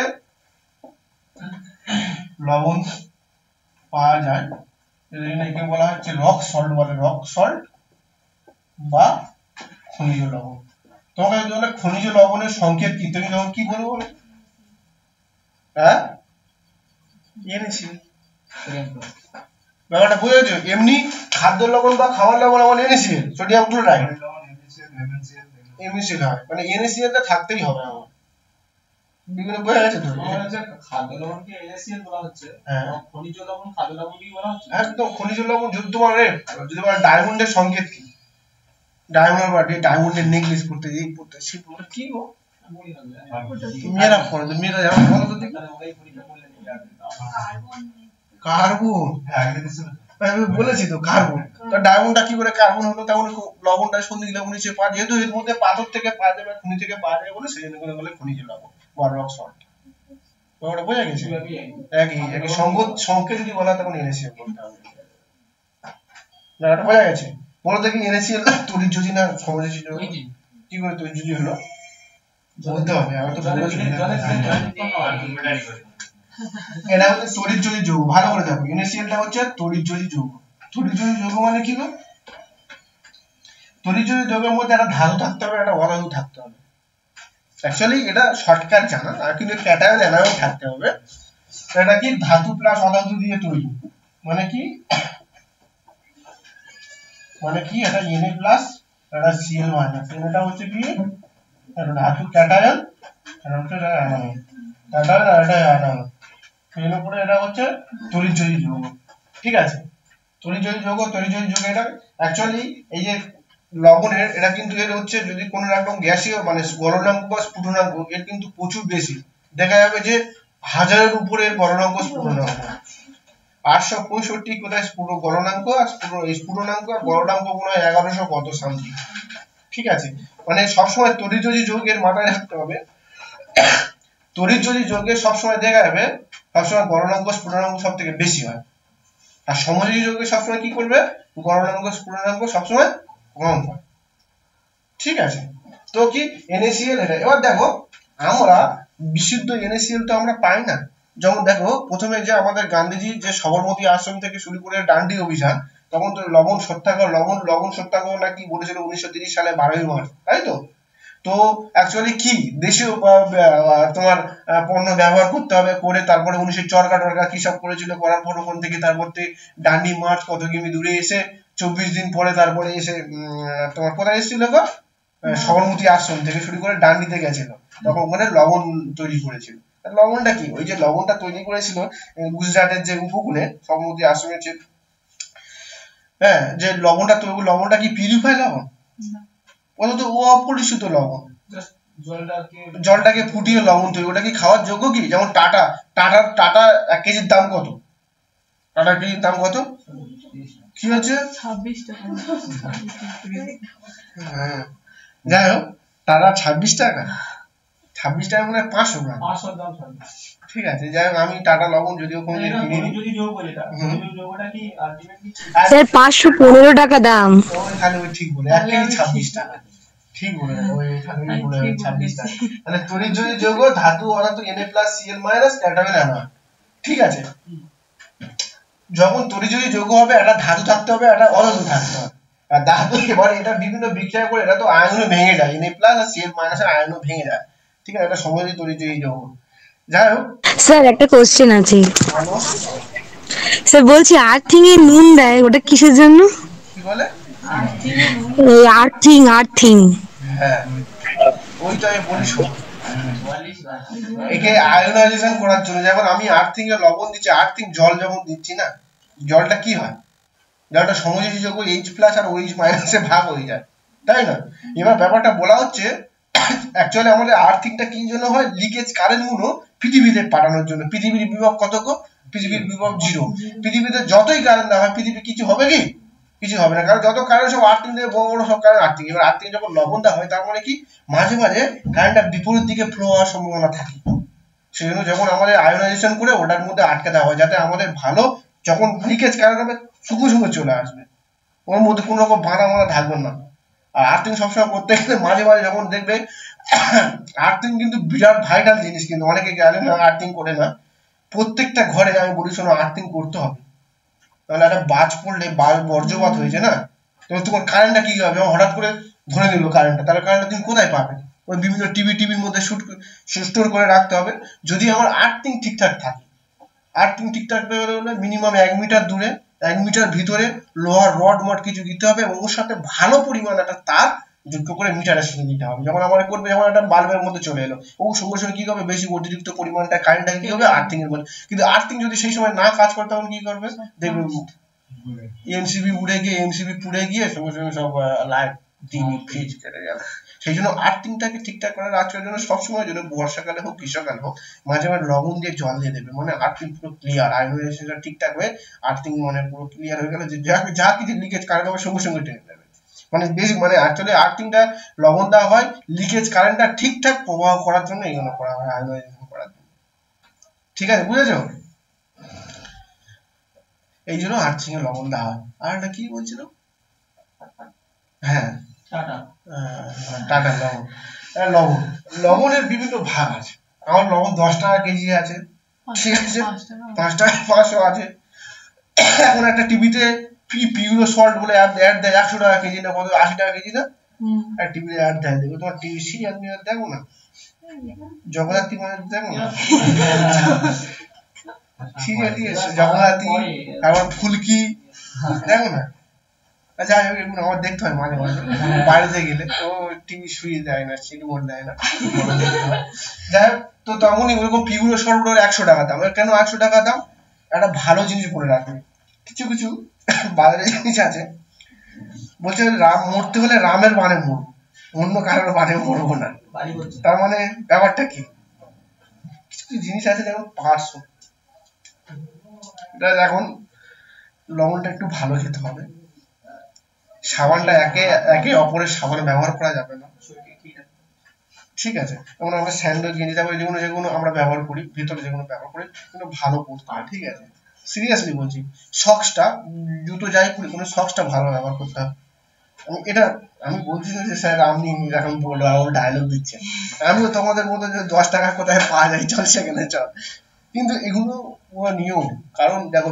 A: লবণ পাওয়া যায়, এটাকে বলা হচ্ছে রক সল্ট বলে, রক সল্ট বা খনিজ লবণ। তোমাকে যদি বলে খনিজ লবণের সংকেত কি, তুমি তখন কি বলবো? হ্যাঁ, NaCl। ব্যাপারটা বুঝেছো? এমনি খাদ্য লবণ বা খাবার লবণ আমার NaCl সোডিয়াম ক্লোরাইড MeCl হয়, মানে NaCl টা থাকতেই হবে আমার। বিভিন্ন বোঝা গেছে তো?
E: খাদ্য লবণকে NaCl বলা হচ্ছে,
A: হ্যাঁ
E: খনিজ লবণ খাদ্য লবণ কি বলা হচ্ছে?
A: একদম খনিজ লবণ। যদি তোমার যদি তোমার ডায়মন্ডের সংকেত কি, ডায়মন্ড বাড়ি ডায়মন্ডের নেকলেস করতে এই করতে শিখবো কি গো মেয়েরা পড়ে তো মেয়েরা যেমন বলো তো দেখি কার্বন। আমি বলেছি তো কার্বন। তো ডায়মন্ডটা কি করে কার্বন হলো? তেমন লবণটা খনিজ লবণ হিসেবে পাওয়া, যেহেতু এর মধ্যে পাথর থেকে পাওয়া যাবে খনি থেকে পাওয়া যাবে বলে সেই জন্য করে বলে খনিজ লবণ বা রক সল্ট। ওটা বোঝা গেছে? একই সংকেত যদি বলা তখন NaCl বলতে হবে। না এটা বোঝা গেছে? বলো দেখি NaCl তড়িৎ যোজি না সমযোজী যৌগ? কি করে তড়িৎ যোজি হলো বলতে হবে। আমি তো বলেছি এটা হচ্ছে তড়িৎ যোজি যৌগ। ভালো করে দেখো, NaCl টা হচ্ছে তড়িৎ যোজি যৌগ। তড়িৎ যোজি যৌগ মানে কি গো? তড়িৎ যোজি যৌগের মধ্যে একটা ধাতু থাকতে হবে, একটা অধাতু থাকতে হবে। অ্যাকচুয়ালি এটা শর্টকাট জানা, আর কিন্তু ক্যাটায়ন অ্যানায়ন থাকতে হবে। এটা কি ধাতু প্লাস অধাতু দিয়ে তৈরি। মানে কি এটা Na প্লাস এটা Cl মাইনাস। এটা হচ্ছে কি এটা ধাতু ক্যাটায়ন, এটা হচ্ছে অ্যানায়ন। ক্যাটায়ন আর এটা অ্যানায়ন। এর উপরে এটা হচ্ছে তড়িৎ যোজি যৌগ। ঠিক আছে? তড়িৎ যোজি যৌগ এটা অ্যাকচুয়ালি এই যে লবণের এটা কিন্তু এর হচ্ছে যদি কোনো রকম গ্যাসীয় মানে গলনাঙ্ক বা স্ফুটনাঙ্ক এর কিন্তু প্রচুর বেশি। দেখা যাবে যে 1000 এর উপরে গলনাঙ্ক স্ফুটনাঙ্ক। 865 কোথায় গলনাঙ্ক আর স্ফুটনাঙ্ক আর গলনাঙ্ক মনে হয় 1100 কত সামথিং। ঠিক আছে? মানে সবসময় তড়িৎ যোজি যৌগের মাথায় রাখতে হবে, তড়িৎ যোজি যৌগে সবসময় দেখা যাবে সবসময় গলনাঙ্ক স্ফুটনাঙ্ক সব থেকে বেশি হয়। আর সমযোজী যৌগে সবসময় কি করবে? গলনাঙ্ক স্ফুটনাঙ্ক সবসময় কম হয়। ঠিক আছে? তো কি NaCl এটা। এবার দেখো আমরা বিশুদ্ধ NaCl তো আমরা পাই না। যেমন দেখো প্রথমে যে আমাদের গান্ধীজি যে সবরমতী আশ্রম থেকে শুরু করে ডান্ডি অভিযান, তখন তো লবণ সত্যাগ্রহ নাকি বলেছিল 1930 সালে 12ই মার্চ, তাই তো? তো অ্যাকচুয়ালি কি দেশীয় তোমার পণ্য ব্যবহার করতে হবে, করে তারপরে 1900 চরকা টরকা কি সব করেছিল, করার পর ওখান থেকে তারপর ডান্ডি মার্চ কত কিমি দূরে এসে 24 দিন পরে তারপরে এসে তোমার কোথায় এসেছিল গো? সবরমতী আশ্রম থেকে শুরু করে ডান্ডিতে গেছিল, তখন ওখানে লবণ তৈরি করেছিল। লবণটা কি? ওই যে লবণটা তৈরি করেছিল গুজরাটের যে উপকূলে সবরমতী আশ্রমের যে লবণটা কি পিউরিফাই লবণ? ওটা তো অপরিশোধিত লবণ। জলটাকে ফুটিয়ে লবণ তৈরি, ওটা কি খাওয়ার যোগ্য কি? যেমন টাটা 1 কেজির দাম কত? টাটা কেজির দাম কত? কি হচ্ছে
C: 26 টাকা।
A: হ্যাঁ যাই হোক, টাটা 26 টাকা, 26 টাকা মানে 500 গ্রাম। ঠিক আছে, যাই হোক আমি টাটা লবণ যদিও কোনোদিন কিনিনি।
D: স্যার 515 টাকা দাম।
A: তাহলে ওই ঠিক বলে 1 কেজি 26 টাকা। ঠিক বলে ওই এখানে বলে 26 টাকা। মানে তড়িৎ যোজি যৌগ ধাতু অধাতু Na+Cl- ক্যাটায়ন অ্যানায়ন। ঠিক আছে? যখন তড়িৎ যোজি যৌগ হবে একটা ধাতু থাকতে হবে, একটা অধাতু থাকতে হবে। আর ধাতু এবার এটা বিভিন্ন বিক্রিয়া করে এটা তো আয়নে ভেঙে যায়, Na+ আর Cl- এর আয়নে ভেঙে যায়। ঠিক আছে? এটা সমযোজী তড়িৎ যোজি যৌগ। যাই হোক
D: স্যার একটা কোশ্চেন আছে স্যার, বলছি আর্থিং এ নুন দেয় ওটা কিসের জন্য?
A: কি বলে?
D: আর্থিং।
A: হ্যাঁ ওইটা আমি বলি শোনো, একে আয়োনাইজেশন করার জন্য। যেমন আমি আর্থিং এ লবণ দিচ্ছি, আর্থিং জল যখন দিচ্ছি না, জলটা কি হয়? জলটা সমযোজী যৌগ H+ আর OH- এ ভাগ হয়ে যায়, তাই না? এবার ব্যাপারটা বলা হচ্ছে অ্যাকচুয়ালি আমাদের আর্থিংটা কি জন্য হয়? লিকেজ কারেন্ট গুলো পৃথিবীতে পাঠানোর জন্য। পৃথিবীর বিভব কত গো? পৃথিবীর বিভব 0। পৃথিবীতে যতই কারেন্ট না হয় পৃথিবী কিছু হবে কি? কিছু হবে না, কারণ যত কারেন্ট সব আর্থিং থেকে বড় বড় সব কারেন্ট আর্থিং। এবার আর্থিং যখন লবণ দেওয়া হয় তার মানে কি মাঝে মাঝে কারেন্টটা বিপরীত দিকে ফ্লো হওয়ার সম্ভাবনা থাকে। সেই জন্য যখন আমাদের আয়োনাইজেশন করে ওটার মধ্যে আটকে দেওয়া হয়, যাতে আমাদের ভালো যখন লিকেজ কারেন্ট হবে শুকনো চলে আসবে, ওর মধ্যে কোনো রকম বাঁধা থাকবে না। আর আর্থিং সবসময় করতে গেলে মাঝে মাঝে যখন দেখবে আর্থিং কিন্তু বিরাট ভাইটাল জিনিস, কিন্তু অনেকে জানে না আর্থিং করে না। প্রত্যেকটা ঘরে আমি বলি শোনো আর্থিং করতে হবে, তাহলে একটা বাজ পড়লে বর্জ্যপাত হয়েছে না, তবে তোমার কারেন্টটা কি হবে? হঠাৎ করে ধরে নিল কারেন্টটা, তাহলে কারেন্টটা তুমি কোথায় পাবে? ওই বিভিন্ন টিভির মধ্যে স্টোর করে রাখতে হবে। যদি আমার আর্থিং ঠিকঠাক থাকে আর্থিং ঠিকঠাক হলে মিনিমাম 1 মিটার দূরে 1 মিটার ভিতরে লোহার রড মড কিছু দিতে হবে এবং ওর সাথে ভালো পরিমাণ একটা তার যুক্ত করে মিটারের সাথে দিতে হবে। যখন আমরা করবে যখন একটা বাল্বের মধ্যে চলে এলো ও সঙ্গে সঙ্গে কি হবে বেশি অতিরিক্ত পরিমাণটা কারেন্টটা কি হবে আর্থিং এর মধ্যে, কিন্তু আর্থিং যদি সেই সময় না কাজ করে তখন কি করবে দেখবে এমসিবি উড়ে গিয়ে এমসিবি পুড়ে গিয়ে সঙ্গে সঙ্গে সব লাইট টিভি ফ্রিজ কেটে যাবে। সেই জন্য আর্থিংটাকে ঠিকঠাক করে রাখার জন্য সবসময় জন্য বর্ষাকালে হোক গ্রীষ্মকালে হোক মাঝে মাঝে লবণ দিয়ে জল দিয়ে দেবে, মানে আর্থিং পুরো ক্লিয়ার আয়নাইজেশনটা ঠিকঠাক হয়ে আর্থিং মানে পুরো ক্লিয়ার হয়ে গেল যে যা কিছু লিকেজ কারেন্ট হবে সঙ্গে সঙ্গে টেনে নেবে। মানে বেশি মানে অ্যাকচুয়ালি আর্থিংটা লবণ দেওয়া হয় লিকেজ কারেন্টটা ঠিকঠাক প্রবাহ করার জন্য এগুলো করা হয় আয়নাইজেশন করার জন্য। ঠিক আছে বুঝেছো? এই জন্য আর্থিং এ লবণ দেওয়া হয়। আর এটা কি বলছিল? হ্যাঁ টাটা লবণ। লবণের বিভিন্ন ভাগ আছে। আমার লবণ 10 টাকা কেজি আছে, ঠিক আছে, 5 টাকা 500 আছে। এখন একটা টিভিতে পিউরো সল্ট বলে অ্যাড দেয় 100 টাকা কেজি না কত 80 টাকা কেজি না, আর টিভিতে অ্যাড দেয়, দেখো তোমার টিভি সিরিয়াল নিয়ে দেখো না, জগদ্ধাত্রী মানে দেখো না সিরিয়াল দিয়ে জগদ্ধাত্রী তারপর ফুলকি দেখো না। যাই হোক এগুলো আমার দেখতে হয় মাঝে মাঝে বাড়িতে গেলে, ও টিভি শুয়ে দেয় না রিমোট দেয় না। যাই হোক তো তখনই ওরকম পিউরো সল্ট 100 টাকা দাম। কেন 100 টাকা দাম? একটা ভালো জিনিস বলে রাখবে। কিছু কিছু বাজারে জিনিস আছে বলছে রাম মরতে হলে রামের বানে মরবো, অন্য কারোর বানে মরবো না। তার মানে ব্যাপারটা কি? কিছু কিছু জিনিস আছে যেমন 500, এটা এখন লবণটা একটু ভালো খেতে হবে, সাবানটা একে অপরের সাবান ব্যবহার করা যাবে না, ঠিক আছে? যেমন আমরা স্যান্ডেল গেঞ্জি তারপরে যেগুলো আমরা ব্যবহার করি ভিতরে যেগুলো ব্যবহার করি কিন্তু ভালো পড়তে হয়, ঠিক আছে? সিরিয়াসলি বলছি, সক্সটা জুতো যাই করি কোনো সক্সটা ভালো ব্যবহার করতে হবে। এটা আমি বলছি না যে স্যার আপনি এখন বলবো ডায়লগ দিচ্ছেন, আমিও তোমাদের মতো যে 10 টাকা কোথায় পাওয়া যায় চল সেখানে চল, কিন্তু এগুলো নিয়ম। কারণ দেখো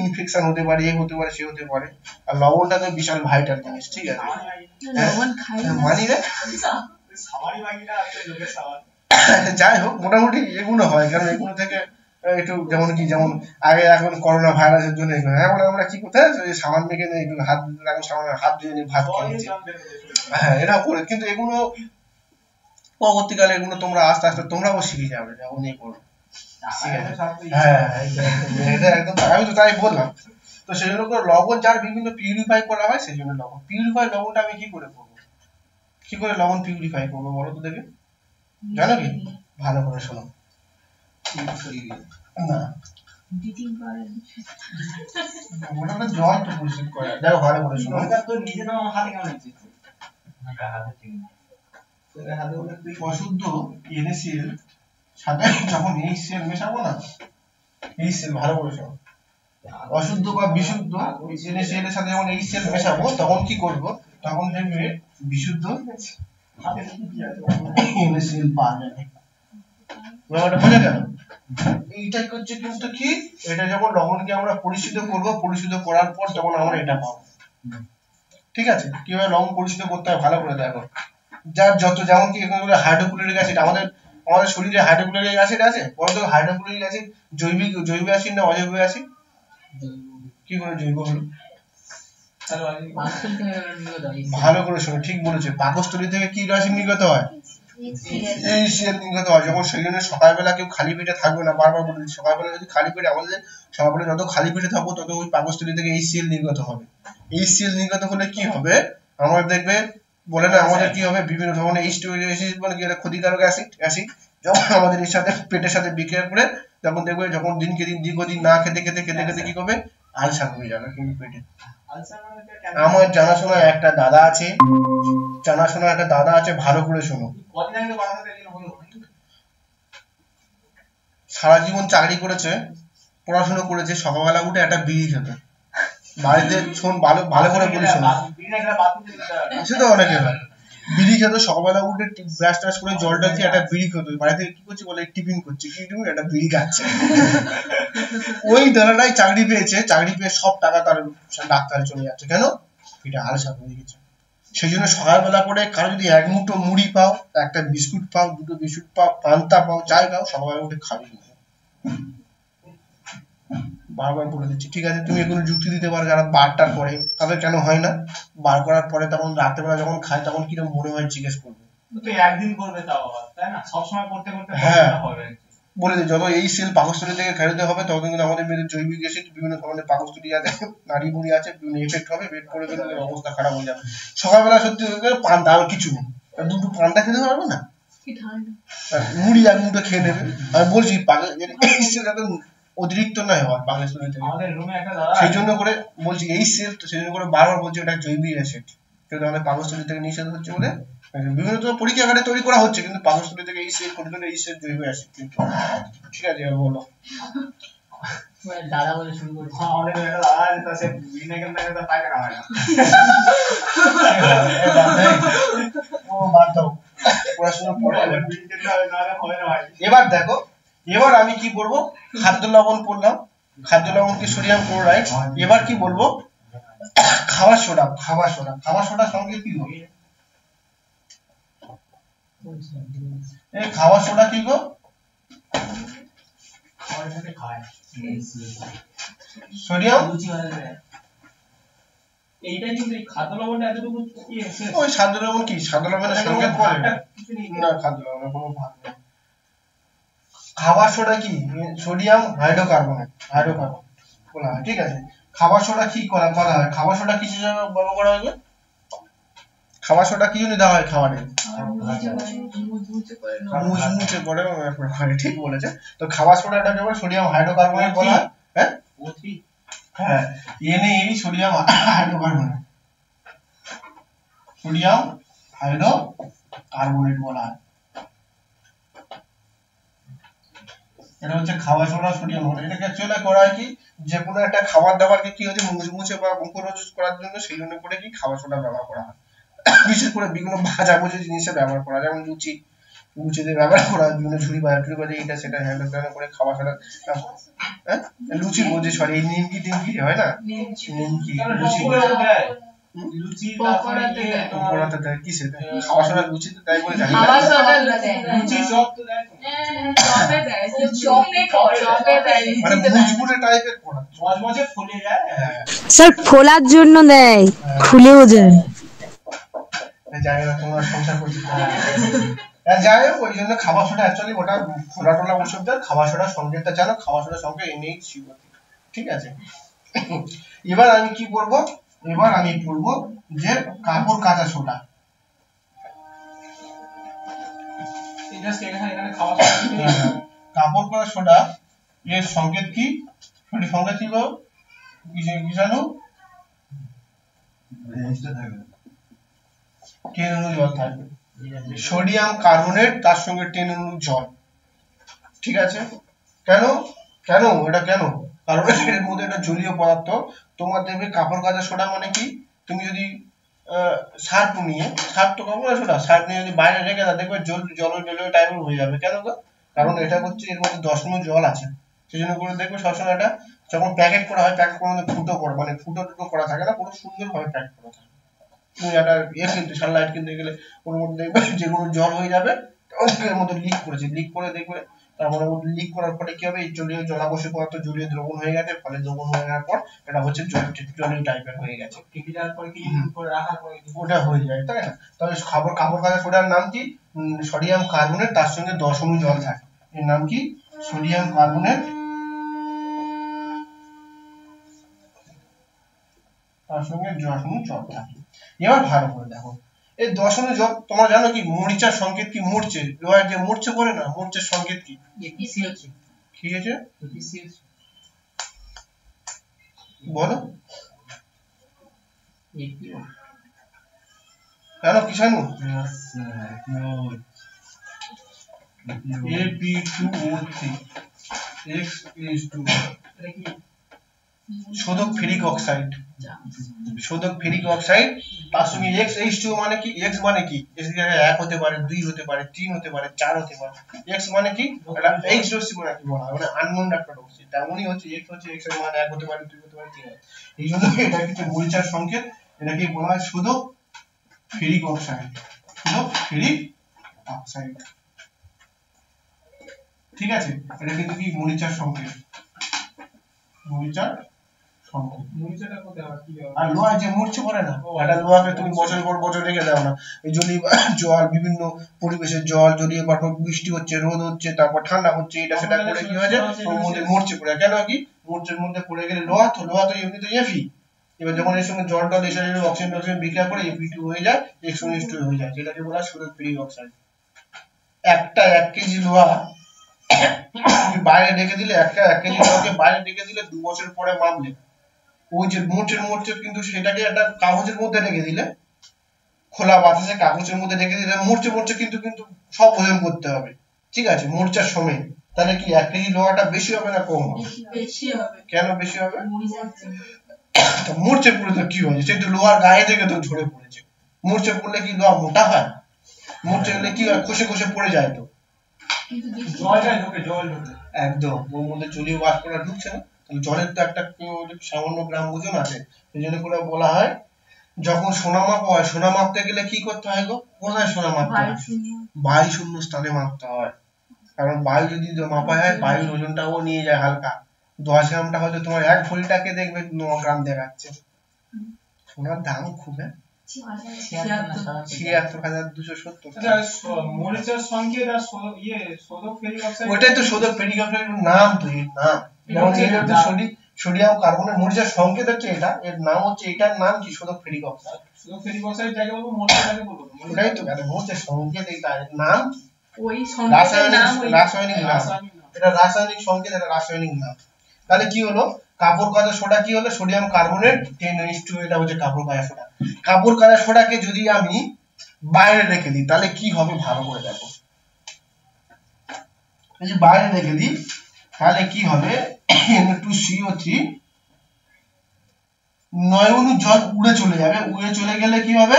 A: ইনফেকশন হতে পারে, এ হতে পারে, সে হতে পারে। আর লবণটা তো বিশাল ভাইটাল জিনিস, ঠিক আছে? মানি রে যাই হোক মোটামুটি এগুলো হয়, কারণ এগুলো থেকে একটু যেমন আগে এখন করোনা ভাইরাসের জন্য এখন আমরা কি করতে সাবান মেখে হাত ধুয়ে নিয়ে ভাত খেয়েছি, হ্যাঁ এটা করে, কিন্তু এগুলো পরবর্তীকালে এগুলো তোমরা আস্তে আস্তে তোমরাও শিখে যাবে যখন এই করবে, ঠিক আছে? হ্যাঁ এটা একদম আমি তো তাই বললাম। তো সেই জন্য লবণ যার বিভিন্ন পিউরিফাই করা হয় সেই জন্য লবণ পিউরিফাই। লবণটা আমি কি করে করবো, কি করে লবণ পিউরিফাই করবো বলো তো দেখে? জানো কি? ভালো করে শোনো না, ওটা জল তো পরিষ্কার করে দেখো, ভালো করে শোনো। অশুদ্ধ NaCl সাথে যখন HCl মেশাবো না, HCl ভালো করে শোনো, অশুদ্ধ বা বিশুদ্ধ NaCl এর সাথে যখন HCl মেশাবো তখন কি করবো, তখন দেখবে বিশুদ্ধ NaCl পাওয়া যাবে। ব্যাপারটা বোঝা গেল? এইটাই হচ্ছে কিন্তু কি, এটা যখন লবণকে আমরা পরিশুদ্ধ করবো, পরিশুদ্ধ করার পর তখন আমরা এটা পাবো, ঠিক আছে? কিভাবে লবণ পরিশুদ্ধ করতে হয় ভালো করে দেখো। যার যত যেমন কি এখানে হাইড্রোক্লোরিক অ্যাসিড, আমাদের শরীরে হাইড্রোক্লোরিক অ্যাসিড আছে, বলতো হাইড্রোক্লোরিক অ্যাসিড জৈব অ্যাসিড না অজৈব অ্যাসিড? কি করে জৈব হলো? ভালো করে শোনো, ঠিক বলেছে, পাকস্থলী থেকে কি রাশি নির্গত হয়? HCl নির্গত হয়। যখন সেই জন্য সকালবেলা কেউ খালি পেটে থাকবে না, বারবার বলে দিচ্ছি, সকালবেলা যদি খালি পেটে আমাদের সকালবেলা যত খালি পেটে থাকবো তত ওই পাকস্থলী থেকে HCl নির্গত হবে। HCl নির্গত হলে কি হবে, আমরা দেখবে বলে না আমাদের কি হবে, বিভিন্ন ধরনের H2O অ্যাসিড মানে কি একটা ক্ষতিকারক অ্যাসিড যখন আমাদের এর সাথে পেটের সাথে বিক্রিয়া করে তখন দেখবে যখন দিনকে দিন দীর্ঘদিন না খেতে খেতে কি করবে, আলসার হয়ে যাবে কিন্তু পেটে। আমার জানাশোনা একটা দাদা আছে, ভালো করে শোনো, সারা জীবন চাকরি করেছে, পড়াশোনা করেছে, সকালবেলা উঠে একটা বিড়ি খেত বাড়িতে, শোন ভালো করে বলি শোনো, সেটা অনেকে হয় বিড়ি খেত সকালবেলা উঠে ব্রাশ টাশ করে জলটা খেয়ে একটা বিড়ি খেত, বাড়িতে কি করছে বলে টিফিন করছে, কি টিফিন একটা বিড়ি খাচ্ছে। ওই দাদাটাই চাকরি পেয়ে সব টাকা তার ডাক্তারে চলে যাচ্ছে, কেন? এটা আলসার হয়ে গেছে। সেই জন্য সকালবেলা করে কারো যদি এক মুঠো মুড়ি পাও, একটা বিস্কুট পাও, দুটো বিস্কুট পাও, পান্তা পাও, যাই পাও, সকালবেলা উঠে খাবি। বারবার বলে দিচ্ছি, ঠিক আছে? তুমি এগুলো যুক্তি দিতে পারো যারা বারটার পরে, তাদের কেন হয় না? বার করার পরে তখন রাত্রেবেলা যখন খায় তখন কিরকম মনে হয় জিজ্ঞেস করবে।
E: তো একদিন করবে তাও আবার, তাই না? সবসময় করতে করতে
A: হ্যাঁ।
E: হবে।
A: বলে দিই, যত এই সেল পাকস্থলী থেকে খেরোতে হবে তত কিন্তু আমাদের মেয়েদের জৈবিক অ্যাসিড বিভিন্ন ধরনের পাকস্থলী আছে, নাড়ি বুড়ি আছে, বিভিন্ন এফেক্ট হবে, পেট পড়ে কিন্তু এর অবস্থা খারাপ হয়ে যাবে। সকালবেলা সত্যি পান্তা আর কিছু নেই, দুটো পান্তা খেতে পারবে না,
C: কি ঠান্ডা
A: মুড়ি এক মুঠো খেয়ে নেবে। আমি বলছি এই সেল যাতে অতিরিক্ত নয় হওয়ার পাকস্থলী থেকে,
E: আমাদের রুমে একটা দাদা
A: সেই জন্য করে বলছি এই সেল, তো সেই জন্য করে বারবার বলছি এটা জৈবিক অ্যাসিড, কিন্তু আমাদের পাকস্থলী থেকে নিষেধ হচ্ছে বলে বিভিন্ন ধরনের পরীক্ষাগারে তৈরি করা হচ্ছে, কিন্তু পাকস্থলী থেকে এই সেল পর্যন্ত এই সেল জৈব অ্যাসিড কিন্তু। ঠিক আছে, এবার বলো।
B: দাদা বলে শুরু করছি।
E: আমাদের একটা দাদা আছে, তা সে ভিনেগার না খেলে তার পায়খানা হয় না।
A: ও বাদ দাও, পড়াশোনা পড়ে
E: আমাদের বিল দিতে হবে, নাহলে হবে না ভাই।
A: এবার দেখো, এবার আমি কি বলবো? খাদ্য লবণ পড়লাম, খাদ্য লবণ কি সোডিয়াম ক্লোরাইড। এবার কি বলবো? খাবার সোডা। খাবার সোডা, খাবার সোডার সঙ্গে কি হবে? এই খাবার সোডা কি গো?
E: খাওয়ার সাথে খায়।
A: সোডিয়াম,
E: রুচি ভালো করে। এইটা কিন্তু এই খাদ্য লবণটা এতটুকু কি এসে
A: ওই খাদ্য লবণ কি খাদ্য লবণের সঙ্গে পড়ে
E: কিছু নেই।
A: না, খাদ্য লবণের কোনো ভাগ নেই। খাবার সোডা কি? সোডিয়াম হাইড্রোকার্বনেট, হাইড্রোকার্বন বলা হয়, ঠিক আছে? খাবার সোডা কি করা হয়? খাবার সোডা কিছু জন্য ব্যবহার করা হয়? খাবার সোডা কি জন্য দেওয়া হয় খাবারে? মুচমুচে করে হয়, ঠিক বলেছে। তো খাবার সোডাটা যখন সোডিয়াম হাইড্রোকার্বনেট বলা হয়, হ্যাঁ
E: ওটি
A: হ্যাঁ, NaE sodium hydrocarbonate, sodium hydrocarbonate বলা হয়। এটা হচ্ছে খাবার সোডা, সোডিয়াম হাইড্রোকার্বনেট। এটাকে অ্যাকচুয়ালি করা হয় কি, যে কোনো একটা খাবার দাবারকে কি হচ্ছে মুচমুচে বা মুখরোচক করার জন্য, সেই জন্য করে কি খাবার সোডা ব্যবহার করা হয়। বিশেষ করে বিভিন্ন ভাজাভুজি জিনিসে ব্যবহার করা হয়, যেমন লুচিতে ব্যবহার করা হয়, বিভিন্ন ঝুড়ি বাজে এটা সেটা হ্যান্ডেল করে খাবার সোডা। হ্যাঁ, লুচি বলছে, সরি, এই নিমকি টিমকি হয় না, নিমকি লুচি
E: লুচি
C: পকোড়াতে দেয়।
A: পকোড়াতে দেয়, কি সেটা খাবার সোডা লুচিতে দেয় বলে জানি না।
C: খাবার সোডা
E: লুচি চপ তো দেয় তো।
C: চপে দেয়, চপে দেয়,
A: মানে মুচমুচে টাইপের করা,
E: মজমজে ফুলে যায়।
A: হ্যাঁ,
D: স্যার ফোলার জন্য দেয়, খুলেও যায়।
A: জানি না তোমরা সংসার করতে যাই হোক, ওই জন্য খাবার সোডা অ্যাকচুয়ালি ওটা ফোলা টোলা ওষুধ দেয়। খাবার সোডার সংকেতটা জানো, খাবার সোডার সঙ্গে NaCO, ঠিক আছে? এবার আমি কি বলবো? এবার আমি বলবো যে কাপড় কাচা সোডা।
E: এটা এখানে খাওয়া
A: কাপড় কাচা সোডা এর সংকেত কি? সঠিক সংকেত কি গো? কি জানো? 10 অণু জল থাকবে, সোডিয়াম কার্বনেট, তার সঙ্গে 10 অণু জল, ঠিক আছে? কেন এটা কেন? কারণ এর মধ্যে একটা জলীয় পদার্থ। তোমার দেখবে কাপড় কাচা সোডা মানে কি, তুমি যদি সার্ফ তো কাপড় কাচা সোডা, সার্ফ নিয়ে যদি বাইরে রেখে দাও, দেখবে জলীয় টাইপের হয়ে যাবে। কেন গো? কারণ এটা হচ্ছে এর মধ্যে 10 অণু জল আছে। সেই জন্য করে দেখবে সবসময় এটা যখন প্যাকেট করা হয়, প্যাকেট করার মধ্যে ফুটো করা থাকে না, পুরো সুন্দরভাবে প্যাক করা থাকে। তুমি একটা কিনতে, সানলাইট কিনতে গেলে ওর মধ্যে দেখবে যে কোনো জল হয়ে যাবে, এর মধ্যে লিক করে দেখবে, তারপরে লিক করার পরে কি হবে, এই জলাবশীয় পদার্থ জলীয় দ্রবণ হয়ে গেছে, ফলে দ্রবণ হয়ে যাওয়ার পর এটা হচ্ছে জলীয় টাইপের হয়ে গেছে।
E: কেটে যাওয়ার পরে কি করে রাখার পরে
A: ওটা হয়ে যায়, তাই না? তবে কাপড় কাচা সোডার নাম কি? সোডিয়াম কার্বনেট, তার সঙ্গে 10 অণু জল থাকে। এর নাম কি? সোডিয়াম কার্বনেট, তার সঙ্গে 10 অণু জল থাকে। এবার ভালো করে দেখো, এই 10 অণু জল, তোমরা জানো কি মরিচার সংকেত কি? মরচে, লোহার যে মরচে করে না, মরচের সংকেত কি? কি আছে বলো? জানো কি জানো? Ap2O3 X2, শোধক ফেরিক অক্সাইড, তার সঙ্গে XH2 মানে কি? X মানে কি? X এর জায়গায় 1 হতে পারে, 2 হতে পারে, 3 হতে পারে, 4 হতে পারে। X মানে কি? এটা X রশ্মি মানে কি বলা হয়, মানে আননোন একটা রশ্মি। তেমনই হচ্ছে X এর মান 1 হতে পারে, 2 হতে পারে, 3 হতে পারে। এই জন্য এটা কিছু মরিচার সংকেত, এটাকে বলা হয় শোধক ফেরিক অক্সাইড, ঠিক আছে? এটা কিন্তু কি মরিচার সংকেত। মরিচার সঙ্গে।
E: মরিচাটা কোথায় আবার কি হবে?
A: আর লোহা যে মরছে পড়ে না, একটা লোহাকে তুমি বছরের পর বছর রেখে দাও না, এই জলি জল বিভিন্ন পরিবেশের জল জলীয় বাষ্প, বৃষ্টি হচ্ছে, রোদ হচ্ছে, তারপর ঠান্ডা হচ্ছে, এটা সেটা করে কি হয় যে ওর মধ্যে মরছে পড়ে। কেন কি মরচের মধ্যে পড়ে গেলে লোহা তো এমনিতে এফি, এবার যখন এর সঙ্গে জলটা এসে অক্সিজেন বিক্রিয়া করে Fe2 হয়ে যায়, X2 হয়ে যায়, যেটাকে বলা হয় সোডিয়াম ফেরিক অক্সাইড। একটা 1 কেজি লোহা তুমি বাইরে রেখে দিলে, একটা 1 কেজি লোহাকে বাইরে রেখে দিলে 2 বছর পরে মাপলে ওই যে মরচে কিন্তু সেটাকে একটা কাগজের মধ্যে রেখে দিলে, খোলা বাতাসে কাগজের মধ্যে রেখে দিলে মরচে কিন্তু সব ওজন করতে হবে, ঠিক আছে, মরচার সময়। তাহলে কি 1 কেজি লোহাটা বেশি হবে না কম হবে?
C: বেশি হবে।
A: কেন বেশি হবে?
C: মরিচার
A: তো মরচে পড়লে তো কি হয়েছে, সেই তো লোহার গায়ে থেকে তো ঝরে পড়েছে। মরচে পড়লে কি লোহা মোটা হয়? মরচে হলে কি হয়, খসে খসে পড়ে যায় তো।
E: জলটাই ঢোকে, জল ঢোকে
A: একদম, ওর মধ্যে জলীয় বাষ্পটা ঢুকছে না, তাহলে জলের তো একটা সামান্য গ্রাম ওজন আছে। এই জন্য করে বলা হয় যখন সোনা মাপা হয়, সোনা মাপতে গেলে কি করতে হয় গো? কোথায় সোনা মাপতে হয়? বায়ু শূন্য স্থানে মাপতে হয়। কারণ বায়ু যদি মাপা হয়, বায়ুর ওজনটাও নিয়ে যায় হালকা। 10 গ্রামটা হয়তো তোমার 1 ভরিটাকে দেখবে 9 গ্রাম দেখাচ্ছে। সোনার দাম খুব, 76,270।
E: আচ্ছা, মরিচার সংকেত আর সোডিয়াম ফেরিক অক্সাইড,
A: ওইটাই তো সোডিয়াম ফেরিক অক্সাইডের নাম, তো এর নাম যেমন এর হচ্ছে সোডিয়াম কার্বনের মরিচার সংকেত হচ্ছে এটা, এর নাম হচ্ছে, এটার নাম কি? Sodium ferric oxide.
E: Sodium ferric oxide যাকে বলবো, মরিচাটাকে বলবো।
A: ওটাই তো মানে মরিচার সংকেত, এটা এর নাম
C: ওই সংকেতের নাম
A: রাসায়নিক নাম, এটা রাসায়নিক সংকেত, এটা রাসায়নিক নাম। তাহলে কি হলো, কাপড় কাঁচা সোডা কি হলো? সোডিয়াম কার্বনেট 10:2, এটা হচ্ছে কাপড় কাঁচা সোডা। কাপড় কাঁচা সোডাকে যদি আমি বাইরে রেখে দিই তাহলে কি হবে, ভালো করে দেখো। এই যে বাইরে রেখে দিই তাহলে কি হবে, Na2CO3 9 অণু জল উড়ে চলে যাবে, উড়ে চলে গেলে কি হবে,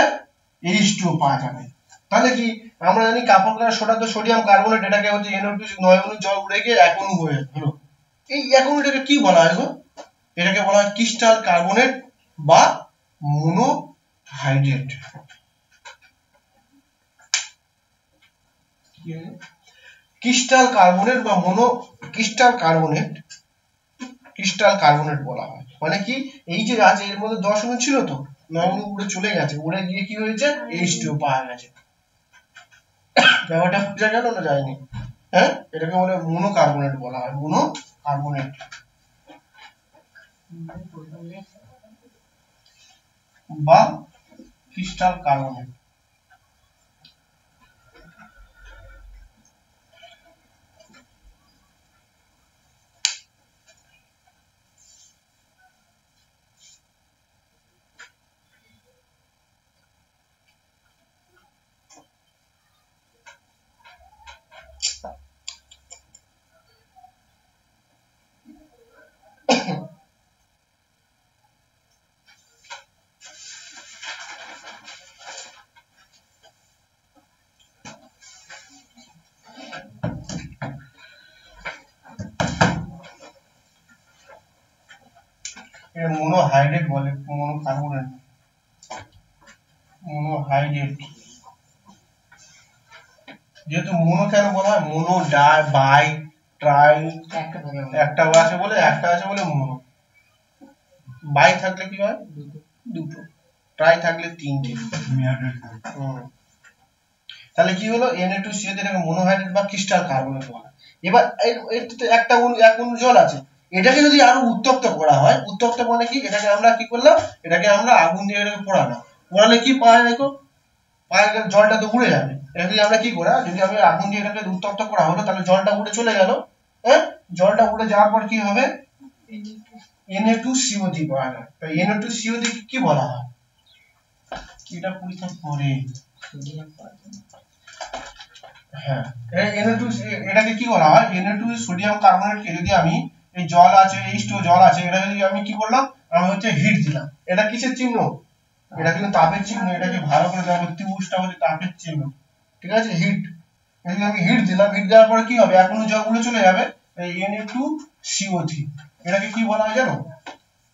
A: H2O পাওয়া যাবে। তাহলে কি আমরা জানি কাপড় কাঁচা সোডা তো সোডিয়াম কার্বনেট, এটাকে হচ্ছে Na2, 9 অণু জল উড়ে গিয়ে 1 অণু হয়ে হলো। এই 1 অণুটাকে কি বলা হয় গো? এটাকে বলা হয় ক্রিস্টাল কার্বনেট বা মনোহাইড্রেট। ক্রিস্টাল কার্বনেট বা ক্রিস্টাল কার্বনেট বলা হয়। মানে কি, এই যে আছে এর মধ্যে 10 অণু ছিল তো, 9 অণু উড়ে চলে গেছে, উড়ে গিয়ে কি হয়েছে, H2O পাওয়া গেছে। ব্যাপারটা বোঝা গেল না? যায়নি? হ্যাঁ, এটাকে বলে মনোকার্বনেট বলা হয়, মনোকার্বনেট বা ক্রিস্টাল কার্বনেট। মনোহাইড্রেট বলে, মনোকার্বনেট, মনোহাইড্রেট। যেহেতু মনো কেন বলা হয়, মনো, ডাই, বাই, ট্রাই, একটা আছে বলে মনো। বাই থাকলে কি হয়, দুটো, ট্রাই থাকলে তিনটে। তাহলে কি হলো, Na2CO, এটাকে মনোহাইড্রেট বা ক্রিস্টাল কার্বনেট বলা। এবার এর তো একটা এক অণু জল আছে, এটাকে যদি আরো উত্তপ্ত করা হয়, উত্তপ্ত মানে কি, এটাকে আমরা কি করলাম, এটাকে আমরা আগুন দিয়ে এটাকে পোড়ালাম, পোড়ালে কি পাওয়া যায় গো, জলটা তো উড়ে যাবে। এটা যদি আমরা কি করা, যদি আমি আগুন দিয়ে এটাকে উত্তপ্ত করা হলো, তাহলে জলটা উড়ে চলে গেল। হ্যাঁ, জলটা উড়ে যাওয়ার পর কি হবে, Na2CO3 পাওয়া যায়। তাই Na2CO3 কি বলা হয়, এটা পরীক্ষা করে। হ্যাঁ, এটাকে কি বলা হয়, Na2 সোডিয়াম কার্বনেটকে যদি আমি, এই জল আছে, H2O জল আছে, এটা যদি আমি কি করলাম, আমি হচ্ছে হিট দিলাম। এটা কিসের চিহ্ন, এটা কিন্তু তাপের চিহ্ন, এটাকে ভালো করে দেখো, ত্রিভুজটা হচ্ছে তাপের চিহ্ন, ঠিক আছে, হিট। যদি আমি হিট দিলাম, হিট দেওয়ার পরে কি হবে, এখন জল উড়ে চলে যাবে, এই Na2CO3। এটাকে কি বলা হয় জানো,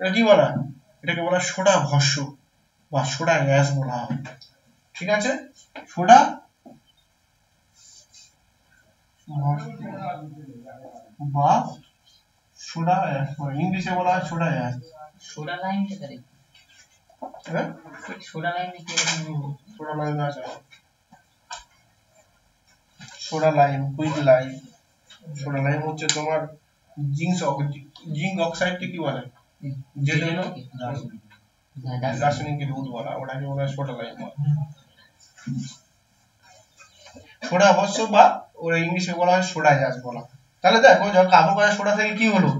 A: এটা কি বলা হয়, এটাকে বলা হয় সোডা ভস্ম বা সোডা গ্যাস বলা হয়, ঠিক আছে, সোডা বা সোডা অ্যাশ, ইংলিশে বলা হয় সোডা অ্যাশ।
B: সোডা লাইমটা করে
A: হ্যাঁ
B: সোডা লাইম কি এরকম
A: সোডা লাইম আছে, soda lime, quick lime. Soda lime হচ্ছে তোমার জিঙ্ক অক্সাইডকে কি বলে, যেটা হলো রাসায়নিক দুধ বলা, ওটাকে বলা হয় সোডা লাইম। সোডা অবশ্য বা ওরা ইংলিশে বলা হয় সোডা অ্যাশ বলা। তাহলে দেখো যখন কার্বন কার্বন সোডা থেকে কি হলো,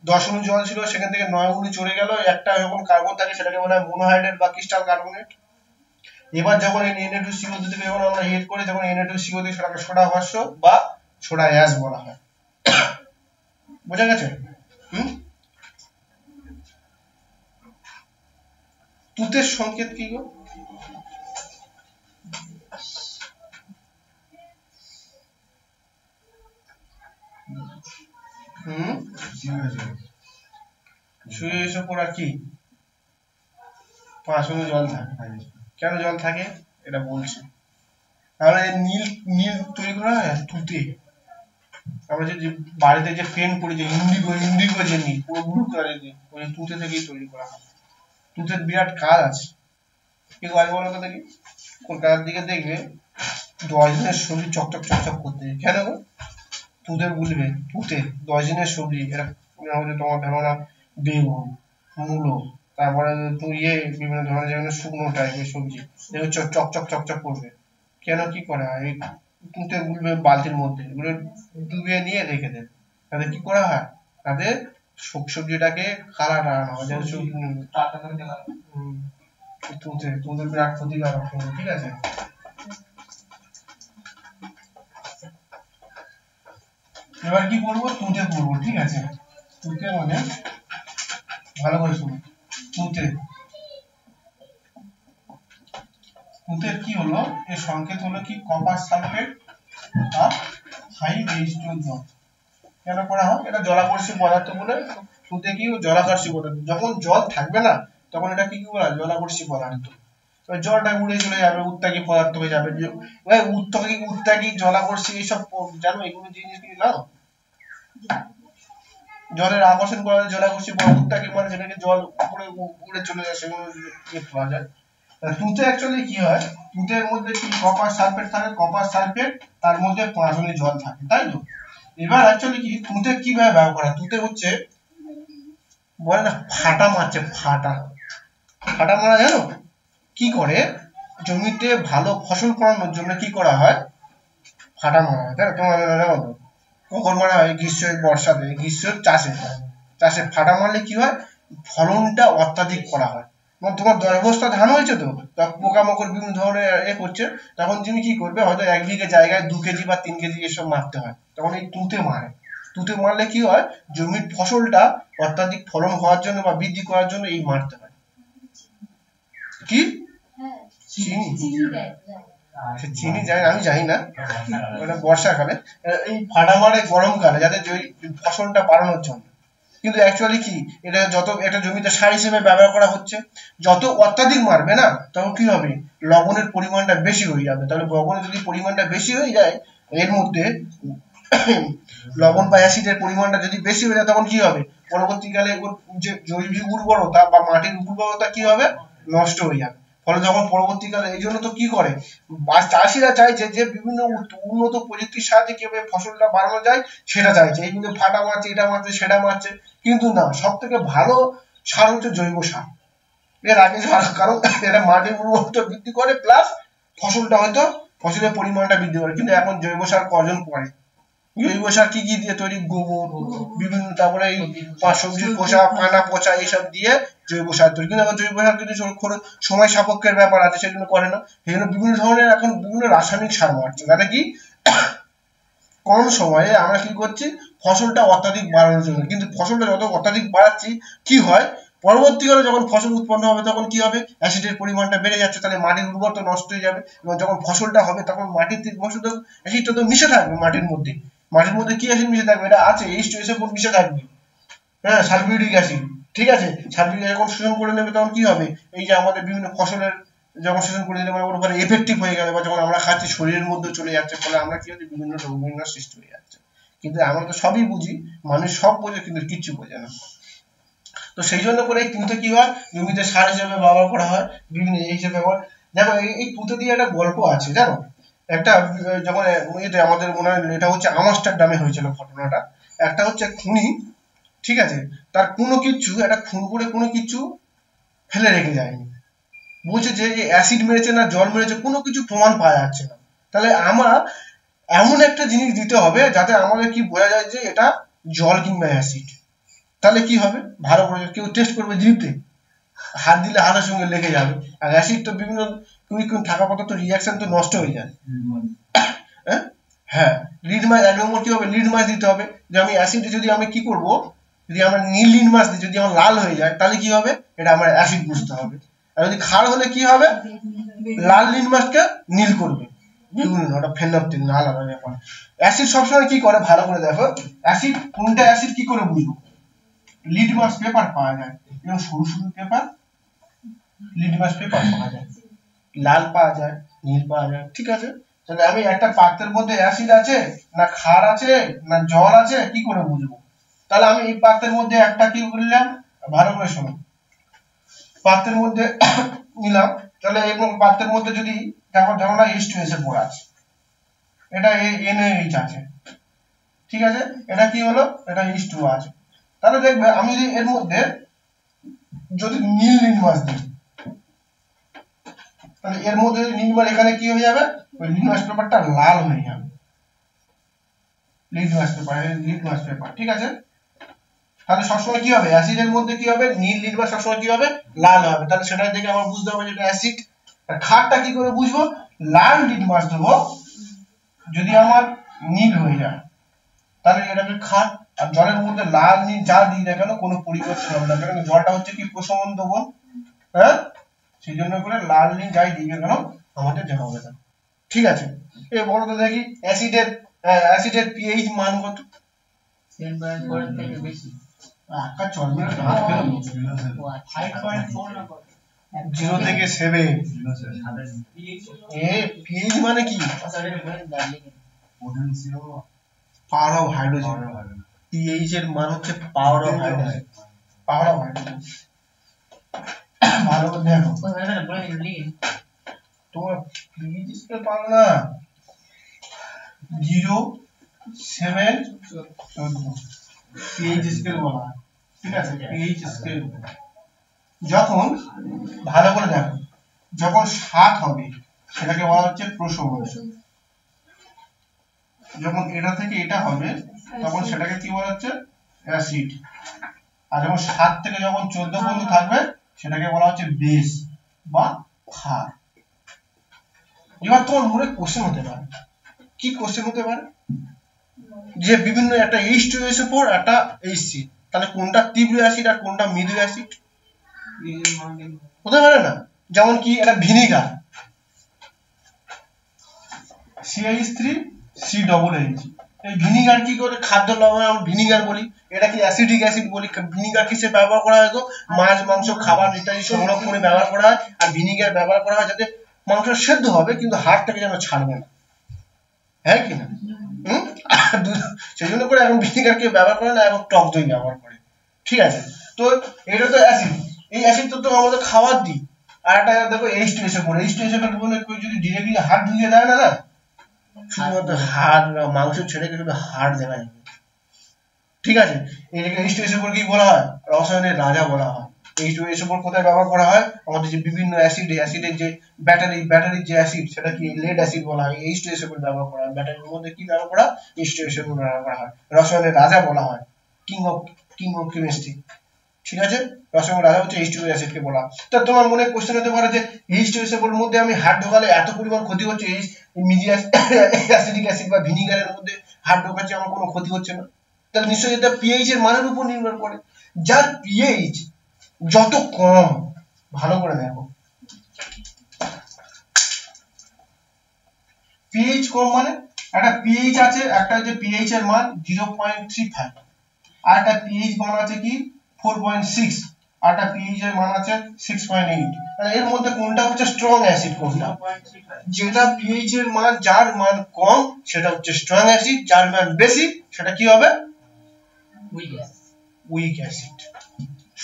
A: 10 অণু জল ছিল সেখান থেকে 9 অণু চলে গেল, একটা যখন কার্বন থাকে সেটাকে বলা হয় মনোহাইড্রেট বা ক্রিস্টাল কার্বনেট। এবার যখন এই Na2CO2 থেকে যখন আমরা হেড করে যখন Na2CO দিয়ে সেটাকে সোডা ভাষ্য বা সোডা অ্যাশ বলা হয়। বোঝা গেছে? তুতের সংকেত কি গো? শুয়ে এসে পড়া কি 5 অণু জল থাকে। কেন জল থাকে এটা বলছি। তাহলে নীল নীল তৈরি করা হয় তুতে। আমরা যে বাড়িতে যে পেন করি যে ইন্ডিগো যে নীল পুরো ব্লু কালারের যে ওই তুতে থেকেই তৈরি করা হয়। তুতের বিরাট কাজ আছে। কেউ আগে বলো তো দেখি কলকাতার দিকে দেখবে 10 দিনের সবজি চকচক চকচক করতে, কেন গো? তুতের বলবে তুতে 10 দিনের সবজি, এরা তোমার ধরো না বেগুন, মূলো, তারপরে তুই বিভিন্ন ধরনের যেগুলো শুকনো টাইপের সবজি এগুলো চকচক চকচক করবে। কেন কি করা হয়? এই তুতে গুলবে বালতির মধ্যে, এগুলো ডুবিয়ে নিয়ে রেখে দেয়। তাহলে কি করা হয়? তাদের সবজিটাকে কালার আনা হয়, যেন তুতে বিরাট ক্ষতিকারক, ঠিক আছে? এবার কি করবো? তুতে করবো, ঠিক আছে? তুতে মানে ভালো করে শুনো, তুতের কি হলো, এর সংকেত হলো কি কপার সালফেট আর হাই রেজিস্ট্যান্স জল। কেন করা হয়? এটা জলাকর্ষী পদার্থ বলে তুতে কি জলাকর্ষী পদার্থ। যখন জল থাকবে না তখন এটা কি বলা হয়? জলাকর্ষী পদার্থ। জলটা উড়ে চলে যাবে, উত্তাগী পদার্থ হয়ে যাবে। উত্তাগী জলাকর্ষী এইসব জানো, এগুলো জিনিস কি না জলের আকর্ষণ করা জলাকর্ষী উত্তাগী মানে যেটাকে জল উপরে উড়ে চলে যায় সেগুলো পাওয়া যায়। তুতে অ্যাকচুয়ালি কি হয়, তুতের মধ্যে কি কপার সালফেট থাকে, কপার সালফেট তার মধ্যে 5 অণু জল থাকে, তাই তো? এবার অ্যাকচুয়ালি কি তুতে কিভাবে ব্যবহার করা? তুতে হচ্ছে বলে না ফাটা মারছে, ফাটা মারা জানো কি করে? জমিতে ভালো ফসল ফলানোর জন্য কি করা হয়? ফাটা মারা হয়, তাই না? তোমরা জানো তো কখন মারা হয়? গ্রীষ্মের বর্ষাতে, গ্রীষ্মের চাষে ফাটা মারলে কি হয়? ফলনটা অত্যাধিক করা হয়। তোমার 10 বস্তা ধান হয়েছে তো, পোকামাকড় বিভিন্ন ধরনের করছে, তখন তুমি কি করবে? হয়তো 1 বিঘে জায়গায় 2 কেজি বা 3 কেজি এসব মারতে হয়, তখন এই তুতে মারে। তুতে মারলে কি হয়? জমির ফসলটা অত্যাধিক ফলন হওয়ার জন্য বা বৃদ্ধি করার জন্য এই মারতে হয়। কি চিনি যায় আমি জানি না, ওটা বর্ষাকালে এই ফাটা মারে গরমকালে যাতে ফসলটা বাড়ানোর জন্য। কিন্তু অ্যাকচুয়ালি কি এটা যত এটা জমিতে সার হিসেবে ব্যবহার করা হচ্ছে, যত অত্যাধিক মারবে না তখন কি হবে? লবণের পরিমাণটা বেশি হয়ে যাবে। তাহলে লবণের যদি পরিমাণটা বেশি হয়ে যায়, এর মধ্যে লবণ বা অ্যাসিডের পরিমাণটা যদি বেশি হয়ে যায় তখন কি হবে? পরবর্তীকালে যে জৈবিক উর্বরতা বা মাটির উর্বরতা কি হবে? নষ্ট হয়ে যাবে। ফলে যখন পরবর্তীকালে এই জন্য তো কি করে চাষিরা চাইছে যে বিভিন্ন উন্নত প্রযুক্তির সাহায্যে কিভাবে ফসলটা বাড়ানো যায় সেটা চাইছে। এইগুলো ফাটা মারছে, এটা মারছে, সেটা মারছে, কিন্তু না, সব থেকে ভালো সার হচ্ছে জৈব সার। এর আগে কারণ এটা মাটির উর্বরতা বৃদ্ধি করে প্লাস ফসলটা হয়তো ফসলের পরিমাণটা বৃদ্ধি করে। কিন্তু এখন জৈব সার কজন করে? জৈব সার কি কি দিয়ে তৈরি? গোবর, বিভিন্ন, তারপরে এই সবজির খোসা, পানা পচা এইসব দিয়ে জৈব সার তৈরি। কিন্তু এখন জৈব সার কিন্তু সময় সাপেক্ষের ব্যাপার আছে, সেগুলো করে না। সেই জন্য বিভিন্ন ধরনের এখন বিভিন্ন রাসায়নিক সার মারছে, যাতে কি কম সময়ে আমরা কি করছি? ফসলটা অত্যাধিক বাড়ানোর জন্য। কিন্তু ফসলটা যত অত্যাধিক বাড়াচ্ছি কি হয়? পরবর্তীকালে যখন ফসল উৎপন্ন হবে তখন কি হবে? অ্যাসিডের পরিমাণটা বেড়ে যাচ্ছে, তাহলে মাটির উর্বরতা নষ্ট হয়ে যাবে। এবং যখন ফসলটা হবে তখন মাটির থেকে অ্যাসিডটা তো মিশে থাকবে মাটির মধ্যে। মাটির মধ্যে কি অ্যাসিড মিশে থাকবে? এটা আছে H2SO4 মিশে থাকবে, হ্যাঁ, সালফিউরিক অ্যাসিড, ঠিক আছে? সালফিউরিক যখন শোষণ করে নেবে তখন কি হবে? এই যে আমাদের বিভিন্ন ফসলের যখন শোষণ করে নেবে ওর উপরে এফেক্টিভ হয়ে গেলে বা যখন আমরা খাচ্ছি শরীরের মধ্যে চলে যাচ্ছে, ফলে আমরা কি হচ্ছে? বিভিন্ন রোগ সৃষ্টি হয়ে যাচ্ছে। কিন্তু আমরা তো সবই বুঝি, মানুষ সব বোঝে কিন্তু কিচ্ছু বোঝে না। তো সেই জন্য করে এই তুঁতে কি হয়, জমিতে সার হিসেবে ব্যবহার করা হয়, বিভিন্ন এই হিসেবে ব্যবহার। দেখো এই তুঁতে দিয়ে একটা গল্প আছে জানো, একটা যখন এতে আমাদের মনে হয় এটা হচ্ছে আমস্টারডামে হয়েছিল ঘটনাটা। একটা হচ্ছে খুনি, ঠিক আছে, তার কোনো কিছু একটা খুন করে কোনো কিছু ফেলে রেখে যায়নি, বলছে যে অ্যাসিড মেরেছে না জল মেরেছে কোনো কিছু প্রমাণ পাওয়া যাচ্ছে না, তাহলে আমরা এমন একটা জিনিস দিতে হবে যাতে আমাদের কি বোঝা যায় যে এটা জল কিংবা অ্যাসিড। তাহলে কি হবে, ভালো করে কেউ টেস্ট করবে জিনিসতে, হাত দিলে হাতের সঙ্গে লেগে যাবে। আর অ্যাসিড তো বিভিন্ন থাকা পদার্থ রিয়াকশন তো নষ্ট হয়ে যায়। হ্যাঁ, লিটমাস 1 নম্বর কি হবে, লিটমাস দিতে হবে। যে আমি অ্যাসিডে যদি আমি কি করব, যদি আমরা নীল লিটমাস দিই, যদি আমার লাল হয়ে যায় তাহলে কি হবে, এটা আমার অ্যাসিড বুঝতে হবে। আর যদি ক্ষার হলে কি হবে, লাল লিটমাসকে নীল করবে, ওটা ফেনফথিন না, আলাদা ব্যাপার। অ্যাসিড সবসময় কি করে, ভালো করে দেখো, অ্যাসিড কোনটা অ্যাসিড কি করে বুঝবো, লিটমাস পেপার পাওয়া যায়, এবং সরু সরু পেপার লিটমাস পেপার পাওয়া যায়, লাল পাওয়া যায়, নীল পাওয়া যায়, ঠিক আছে। তাহলে আমি একটা পাত্রের মধ্যে অ্যাসিড আছে না ক্ষার আছে না জল আছে কি করে বুঝবো? তাহলে আমি এই পাত্রের মধ্যে একটা কি করলাম, ভালো করে শোনো, পাত্রের মধ্যে নিলাম, তাহলে এবং পাত্রের মধ্যে যদি দেখো ধরো না H2SO4 আছে, এটা NaOH আছে, ঠিক আছে, এটা কি হলো, এটা H2O আছে। তাহলে দেখবে আমি যদি এর মধ্যে যদি নীল লিটমাস দিই, তাহলে এর মধ্যে লিটমাস এখানে কি হয়ে যাবে, ওই লিটমাস পেপারটা লাল হয়ে যাবে, লিটমাস পেপার, ঠিক আছে। তাহলে সবসময় কি হবে, অ্যাসিডের মধ্যে কি হবে, নীল লিটমাস সবসময় কি হবে, লাল হবে। তাহলে সেটা দেখে আমরা বুঝতে হবে যে এটা অ্যাসিড। আর ক্ষারটা কি করে বুঝবো, লাল লিটমাস দেবো, যদি আমার নীল হয়ে যায় তাহলে এটাকে ক্ষার। আর জলের মধ্যে লাল নীল যা দিই না কেন কোনো পরিবর্তন হবে না, কারণ জলটা হচ্ছে কি প্রশমন দ্রবণ, হ্যাঁ, সেই জন্য করে লাল নীল যাই দিই না কেন আমাদের জানা হবে না, ঠিক আছে। এই বলো তো দেখি অ্যাসিডের পিএইচ মান কত?
B: 7.4 থেকে বেশি।
A: আকা চলবে না, হাত ফেলো।
E: 5.4 না কত?
A: 0 থেকে 7। এ পিএইচ মানে কি, পাওয়ার অফ হাইড্রোজেন। পিএইচ এর মান হচ্ছে power of hydrogen, power of hydrogen. ভালো করে দেখো, তোমার পিএইচ স্কেল পারো না, 0 7 14 পিএইচ স্কেল বলা হয়, ঠিক আছে, পিএইচ স্কেল। যখন ভালো করে দেখো, যখন 7 হবে সেটাকে বলা হচ্ছে প্রশমন, যখন এটা থেকে এটা হবে তখন সেটাকে কি বলা হচ্ছে, অ্যাসিড। আর যখন 7 থেকে যখন 14 পর্যন্ত থাকবে সেটাকে বলা হচ্ছে বেস বা ক্ষার। এবার তোমার মনে কোশ্চেন হতে পারে, কি কোশ্চেন হতে পারে, যে বিভিন্ন একটা H2SO4 একটা HC, তাহলে কোনটা তীব্র অ্যাসিড আর কোনটা মৃদু অ্যাসিড হতে পারে না। যেমন কি একটা ভিনিগার, CH3COOH, এই ভিনিগার কি করে, খাদ্য লবণ আমরা ভিনিগার বলি, এটা কি অ্যাসিডিক অ্যাসিড বলি। ভিনিগার কিসে ব্যবহার করা হয়, মাছ মাংস খাবার ইত্যাদি সংরক্ষণে ব্যবহার করা হয়। আর ভিনিগার ব্যবহার করা হয় যাতে মাংস সেদ্ধ হবে কিন্তু হাড়টাকে যেন ছাড়বে না, হ্যাঁ কি না, সেই জন্য করে এখন ভিনিগার কেউ ব্যবহার করে না, এখন টক দই ব্যবহার করে, ঠিক আছে। তো এটা তো অ্যাসিড, এই অ্যাসিড তো আমাদের খাবার দিই। আর একটা দেখো H2SO4, H2SO4 বলে কেউ যদি ডিরেক্টলি হাড় ঢুকিয়ে দেয় না, না শুধুমাত্র হাড় মাংস ছেড়ে কিন্তু হাড় দেখা যাবে, ঠিক আছে। এটাকে H2SO4 কি বলা হয়, রসায়নের রাজা বলা হয়। H2SO4 কোথায় ব্যবহার করা হয়, আমাদের যে বিভিন্ন অ্যাসিডের যে ব্যাটারির যে অ্যাসিড সেটা কি লেড অ্যাসিড বলা হয়, H2SO4 ব্যবহার করা হয়। ব্যাটারির মধ্যে কি ব্যবহার করা, H2SO4 ব্যবহার করা হয়। রসায়নের রাজা বলা হয়, কিং অফ কেমিস্ট্রি, ঠিক আছে। রসায়নের রাজা হচ্ছে H2O অ্যাসিডকে বলা। তো তোমার মনে কোশ্চেন হতে পারে যে H2SO4 এর মধ্যে আমি হাড় ঢোকালে এত পরিমাণ ক্ষতি হচ্ছে, অ্যাসিডিক অ্যাসিড বা ভিনিগারের মধ্যে হাড় ঢোকাচ্ছে আমার কোনো ক্ষতি হচ্ছে না, তাহলে নিশ্চয়ই এটা পিএইচ এর মানের উপর নির্ভর করে। যার পিএইচ যত কম, ভালো করে দেখো, পিএইচ কম মানে একটা পিএইচ আছে, একটা যে পিএইচ এর মান 0.35, আর একটা পিএইচ মান আছে কি 4.6, আর একটা পিএইচ এর মান আছে 6.8। তাহলে এর মধ্যে কোনটা হচ্ছে স্ট্রং অ্যাসিড কোনটা? যেটা পিএইচ এর মান যার মান কম সেটা হচ্ছে স্ট্রং অ্যাসিড, যার মান বেশি সেটা কি হবে? Week acid.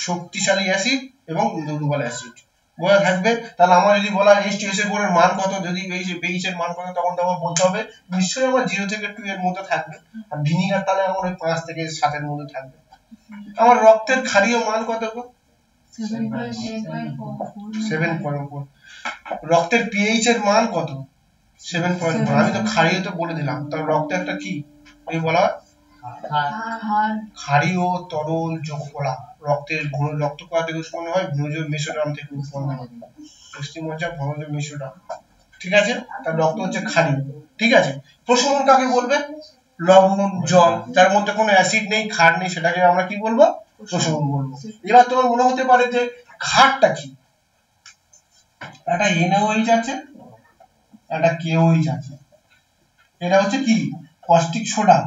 A: শক্তিশালী অ্যাসিড এবং দুর্বল অ্যাসিড বোঝা থাকবে। তাহলে আমার যদি বলা H2SO4 এর মান কত, যদি পিএইচ এর মান কত, তখন তো আমার বলতে হবে নিশ্চয়ই আমার 0 থেকে 2 এর মধ্যে থাকবে, আর ভিনিগার তাহলে আমার ওই 5 থেকে 7 এর মধ্যে থাকবে। আমার রক্তের ক্ষারীয় মান কত গো? 7.4। রক্তের পিএইচ এর মান কত? 7.4। আমি তো ক্ষারীয় তো বলে দিলাম। তাহলে রক্ত একটা কি এই বলা ক্ষারীয় তরল যোগকলা। রক্তের রক্ত কোথা থেকে উৎপন্ন হয়? ভ্রূণজ মেসোডার্ম থেকে উৎপন্ন হয়, অস্থিমজ্জা ভ্রূণজ মেসোডার্ম। ঠিক আছে, তার রক্ত হচ্ছে ক্ষারীয়। ঠিক আছে, প্রশমন কাকে বলবে? লবণ জল যার মধ্যে কোনো অ্যাসিড নেই, ক্ষার নেই, সেটাকে আমরা কি বলবো? প্রশমন বলবো। এবার তোমার মনে হতে পারে যে ক্ষারটা কি? একটা NaOH আছে, একটা KOH আছে। এটা হচ্ছে কি? Caustic soda.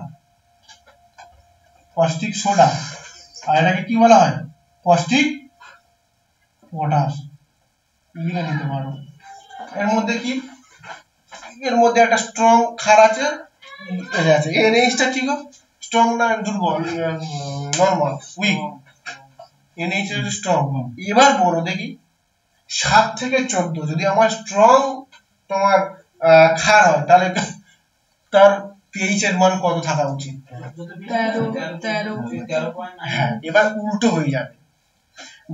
A: Caustic soda. আর এটাকে কি বলা হয়? Caustic potash. লিখে নিতে পারো। এর মধ্যে কি? এর মধ্যে একটা স্ট্রং ক্ষার আছে, এটা আছে। NH টা কি গো? স্ট্রং না দুর্বল? Normal, weak. NH এর স্ট্রং। এবার বড় দেখি 7 থেকে 14 যদি আমার স্ট্রং তোমার ক্ষার হয়, তাহলে তার পিএইচ এর মান কত থাকা উচিত?
C: 13।
A: হ্যাঁ, এবার উল্টো হয়ে যাবে।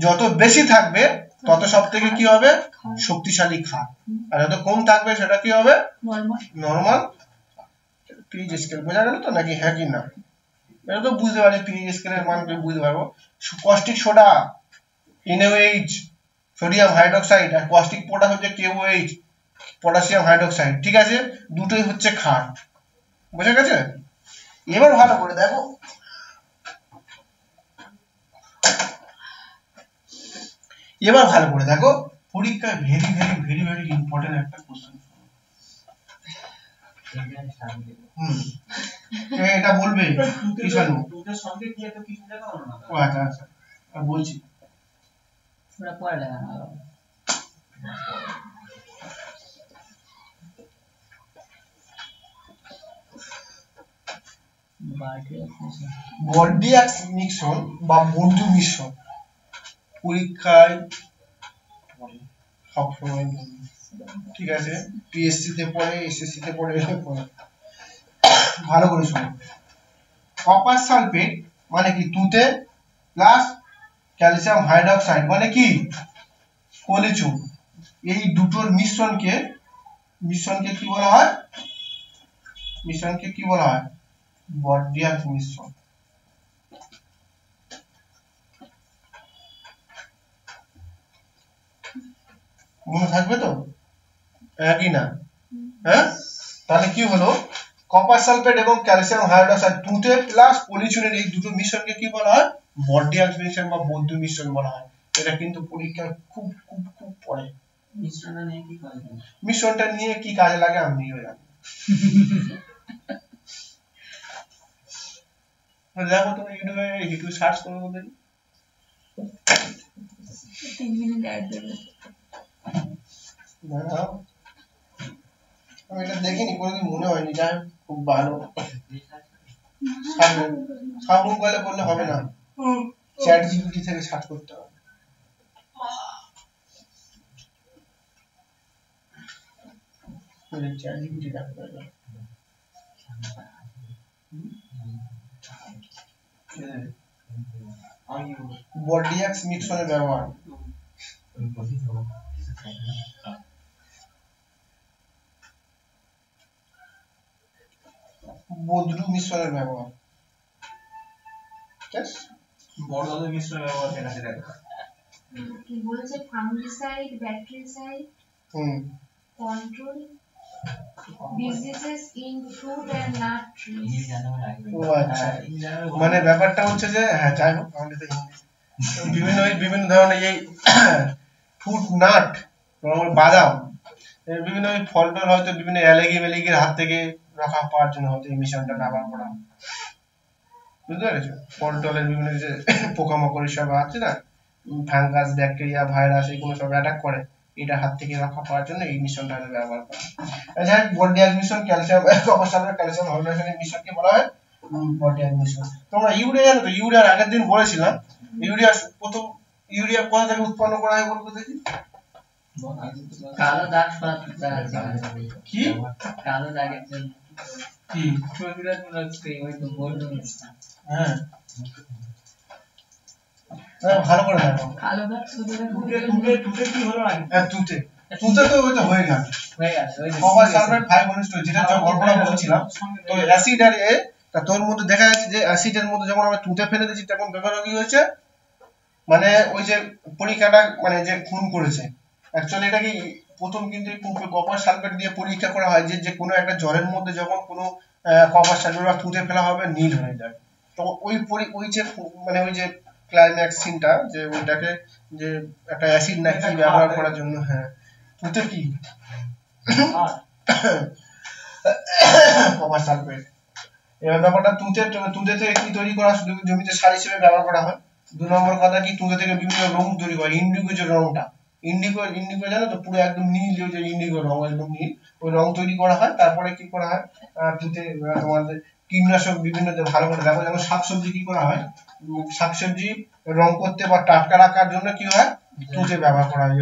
A: যত বেশি থাকবে তত সব থেকে কি হবে? শক্তিশালী ক্ষার। আর যত কম থাকবে সেটা কি হবে? Normal pH scale. বোঝা গেল তো নাকি? হ্যাঁ কি না? এটা তো বুঝতে পারি, পিএইচ স্কেলের মান বুঝতে পারবো। Caustic soda NaOH, sodium hydroxide, আর কস্টিক পটাশ হচ্ছে KOH, পটাশিয়াম হাইড্রোক্সাইড। ঠিক আছে, দুটোই হচ্ছে ক্ষার। বুঝা গেছে? এবার ভালো করে দেখো, এবার ভালো করে দেখো, পরীক্ষায় very very very very important একটা কোশ্চেন। এটা বলবে কি জানো?
E: দুটোর সঙ্গে কি এত কিছু লেখা হলো না?
A: ও আচ্ছা আচ্ছা, বলছি।
B: ওরা পড়ে লেখা না।
A: বর্ডিয়াক মিশ্রণ বা বন্ধু মিশ্রণ পরীক্ষায় সবসময়, ঠিক আছে, পিএসসি তে পড়ে, এসএসসি তে পড়ে, ভালো করে শোনো। কপার সালফেট মানে কি? তুতে প্লাস ক্যালসিয়াম হাইড্রোক্সাইড মানে কি? কলিচুন। এই দুটোর মিশ্রণকে কি বলা হয়? মিশ্রণকে কি বলা হয়? বর্ডিয়াক মিশ্রণ। মনে থাকবে তো? একই না? হ্যাঁ, তাহলে কি হলো? কপার সালফেট এবং ক্যালসিয়াম হাইড্রোক্সাইড তুতে প্লাস পলিচুনের এই দুটো মিশ্রণকে কি বলা হয়? বর্ডিয়াক মিশ্রণ বা বন্ধু মিশ্রণ বলা হয়। এটা কিন্তু পরীক্ষায় খুব খুব খুব পড়ে। মিশ্রণটা নিয়ে কি কাজে লাগে আমি নিজেও জানি। দেখো তুমি ইউটিউবে সার্চ করো দেখি।
C: 3 মিনিট অ্যাড দেবে।
A: আমি এটা দেখিনি, কোনোদিন মনে হয়নি। যাই হোক, খুব ভালো। সাবরুম গেলে বললে হবে না, চ্যাট জিপিটি থেকে সার্চ করতে হবে। চ্যাট জিপিটি ডাকতে হবে। বর্ডিয়াক মিশ্রণের ব্যবহার। বদ্রু মিশ্রণের ব্যবহার।
E: বড় ধরনের মিশ্রণের ব্যবহার দেখাতে দেখা।
F: কি বলছে? Fungicide, bactericide, control diseases in fruit and nut trees.
A: ও আচ্ছা, মানে ব্যাপারটা হচ্ছে যে, হ্যাঁ যাই হোক, আমাদের তো বিভিন্ন ধরনের এই ফ্রুট নাট, বাদাম, বিভিন্ন ফল টল হয়তো বিভিন্ন অ্যালার্জির হাত থেকে রক্ষা পাওয়ার জন্য হয়তো এই মিশ্রণটা ব্যবহার করা হয়। বুঝতে পেরেছো? ফল টলের বিভিন্ন যে পোকামাকড় সব আছে না, ফাঙ্গাস ব্যাকটেরিয়া ভাইরাস এগুলো সব অ্যাটাক করে, এটা হাত থেকে রক্ষা পাওয়ার জন্য এই মিশনটা ব্যবহার করা হয়। আচ্ছা বডি mixture calcium copper sulphate calcium hydrogen মিশনকে বলা হয় বডি মিশন। তোমরা ইউরিয়া জানো তো? ইউরিয়ার আগের দিন বলেছিলাম ইউরিয়া প্রথম ইউরিয়া কোথা থেকে উৎপন্ন করা হয় বলতে দেখি।
B: কালো দাগ সরাতে হবে।
A: কি
B: কালো দাগের জন্য
A: কি
B: প্রতিরোধ হচ্ছে ওই তো বললাম।
A: হ্যাঁ ভালো করে দেখো।
C: কালো দাগ শুধু
E: টুটে কি হলো না?
A: হ্যাঁ তুতে তো ওই তো হয়ে গেল
B: হয়ে গেছে ওই যে
A: কপার সালফেট 5 যেটা গল্পটা বলছিলাম। তো অ্যাসিড আর এ তা তোর মধ্যে দেখা যাচ্ছে যে অ্যাসিডের মধ্যে যখন আমরা তুতে ফেলে দিয়েছি তখন ব্যাপারটা কি হয়েছে, মানে ওই যে পরীক্ষাটা মানে যে খুন করেছে অ্যাকচুয়ালি এটা কি প্রথম কিন্তু কপার সালফেট দিয়ে পরীক্ষা করা হয় যে কোনো একটা জলের মধ্যে যখন কোনো কপার সালফেট বা তুতে ফেলা হবে নীল হয়ে যায়। তো ওই যে মানে ওই যে ক্লাইম্যাক্স সিনটা যে ওইটাকে যে একটা অ্যাসিড নাকি ব্যবহার করার জন্য। হ্যাঁ তুতে কি কপার সালফেট। এবার ব্যাপারটা তুতে থেকে কি তৈরি করা শুধু জমিতে সার হিসেবে ব্যবহার করা হয়। 2 নম্বর কথা কি তুতে থেকে বিভিন্ন রং তৈরি হয়। ইন্ডিগো যে রংটা ইন্ডিগো জানো তো পুরো একদম নীল যে ইন্ডিগো রং একদম নীল ওই রং তৈরি করা হয়। তারপরে কি করা হয় তুতে তোমাদের কীটনাশক বিভিন্ন ভালো করে দেখো যেমন শাকসবজি কি করা হয় শাকসবজি রং করতে বা টাটকা রাখার জন্য কি হয় তুতে ব্যবহার করা হয়।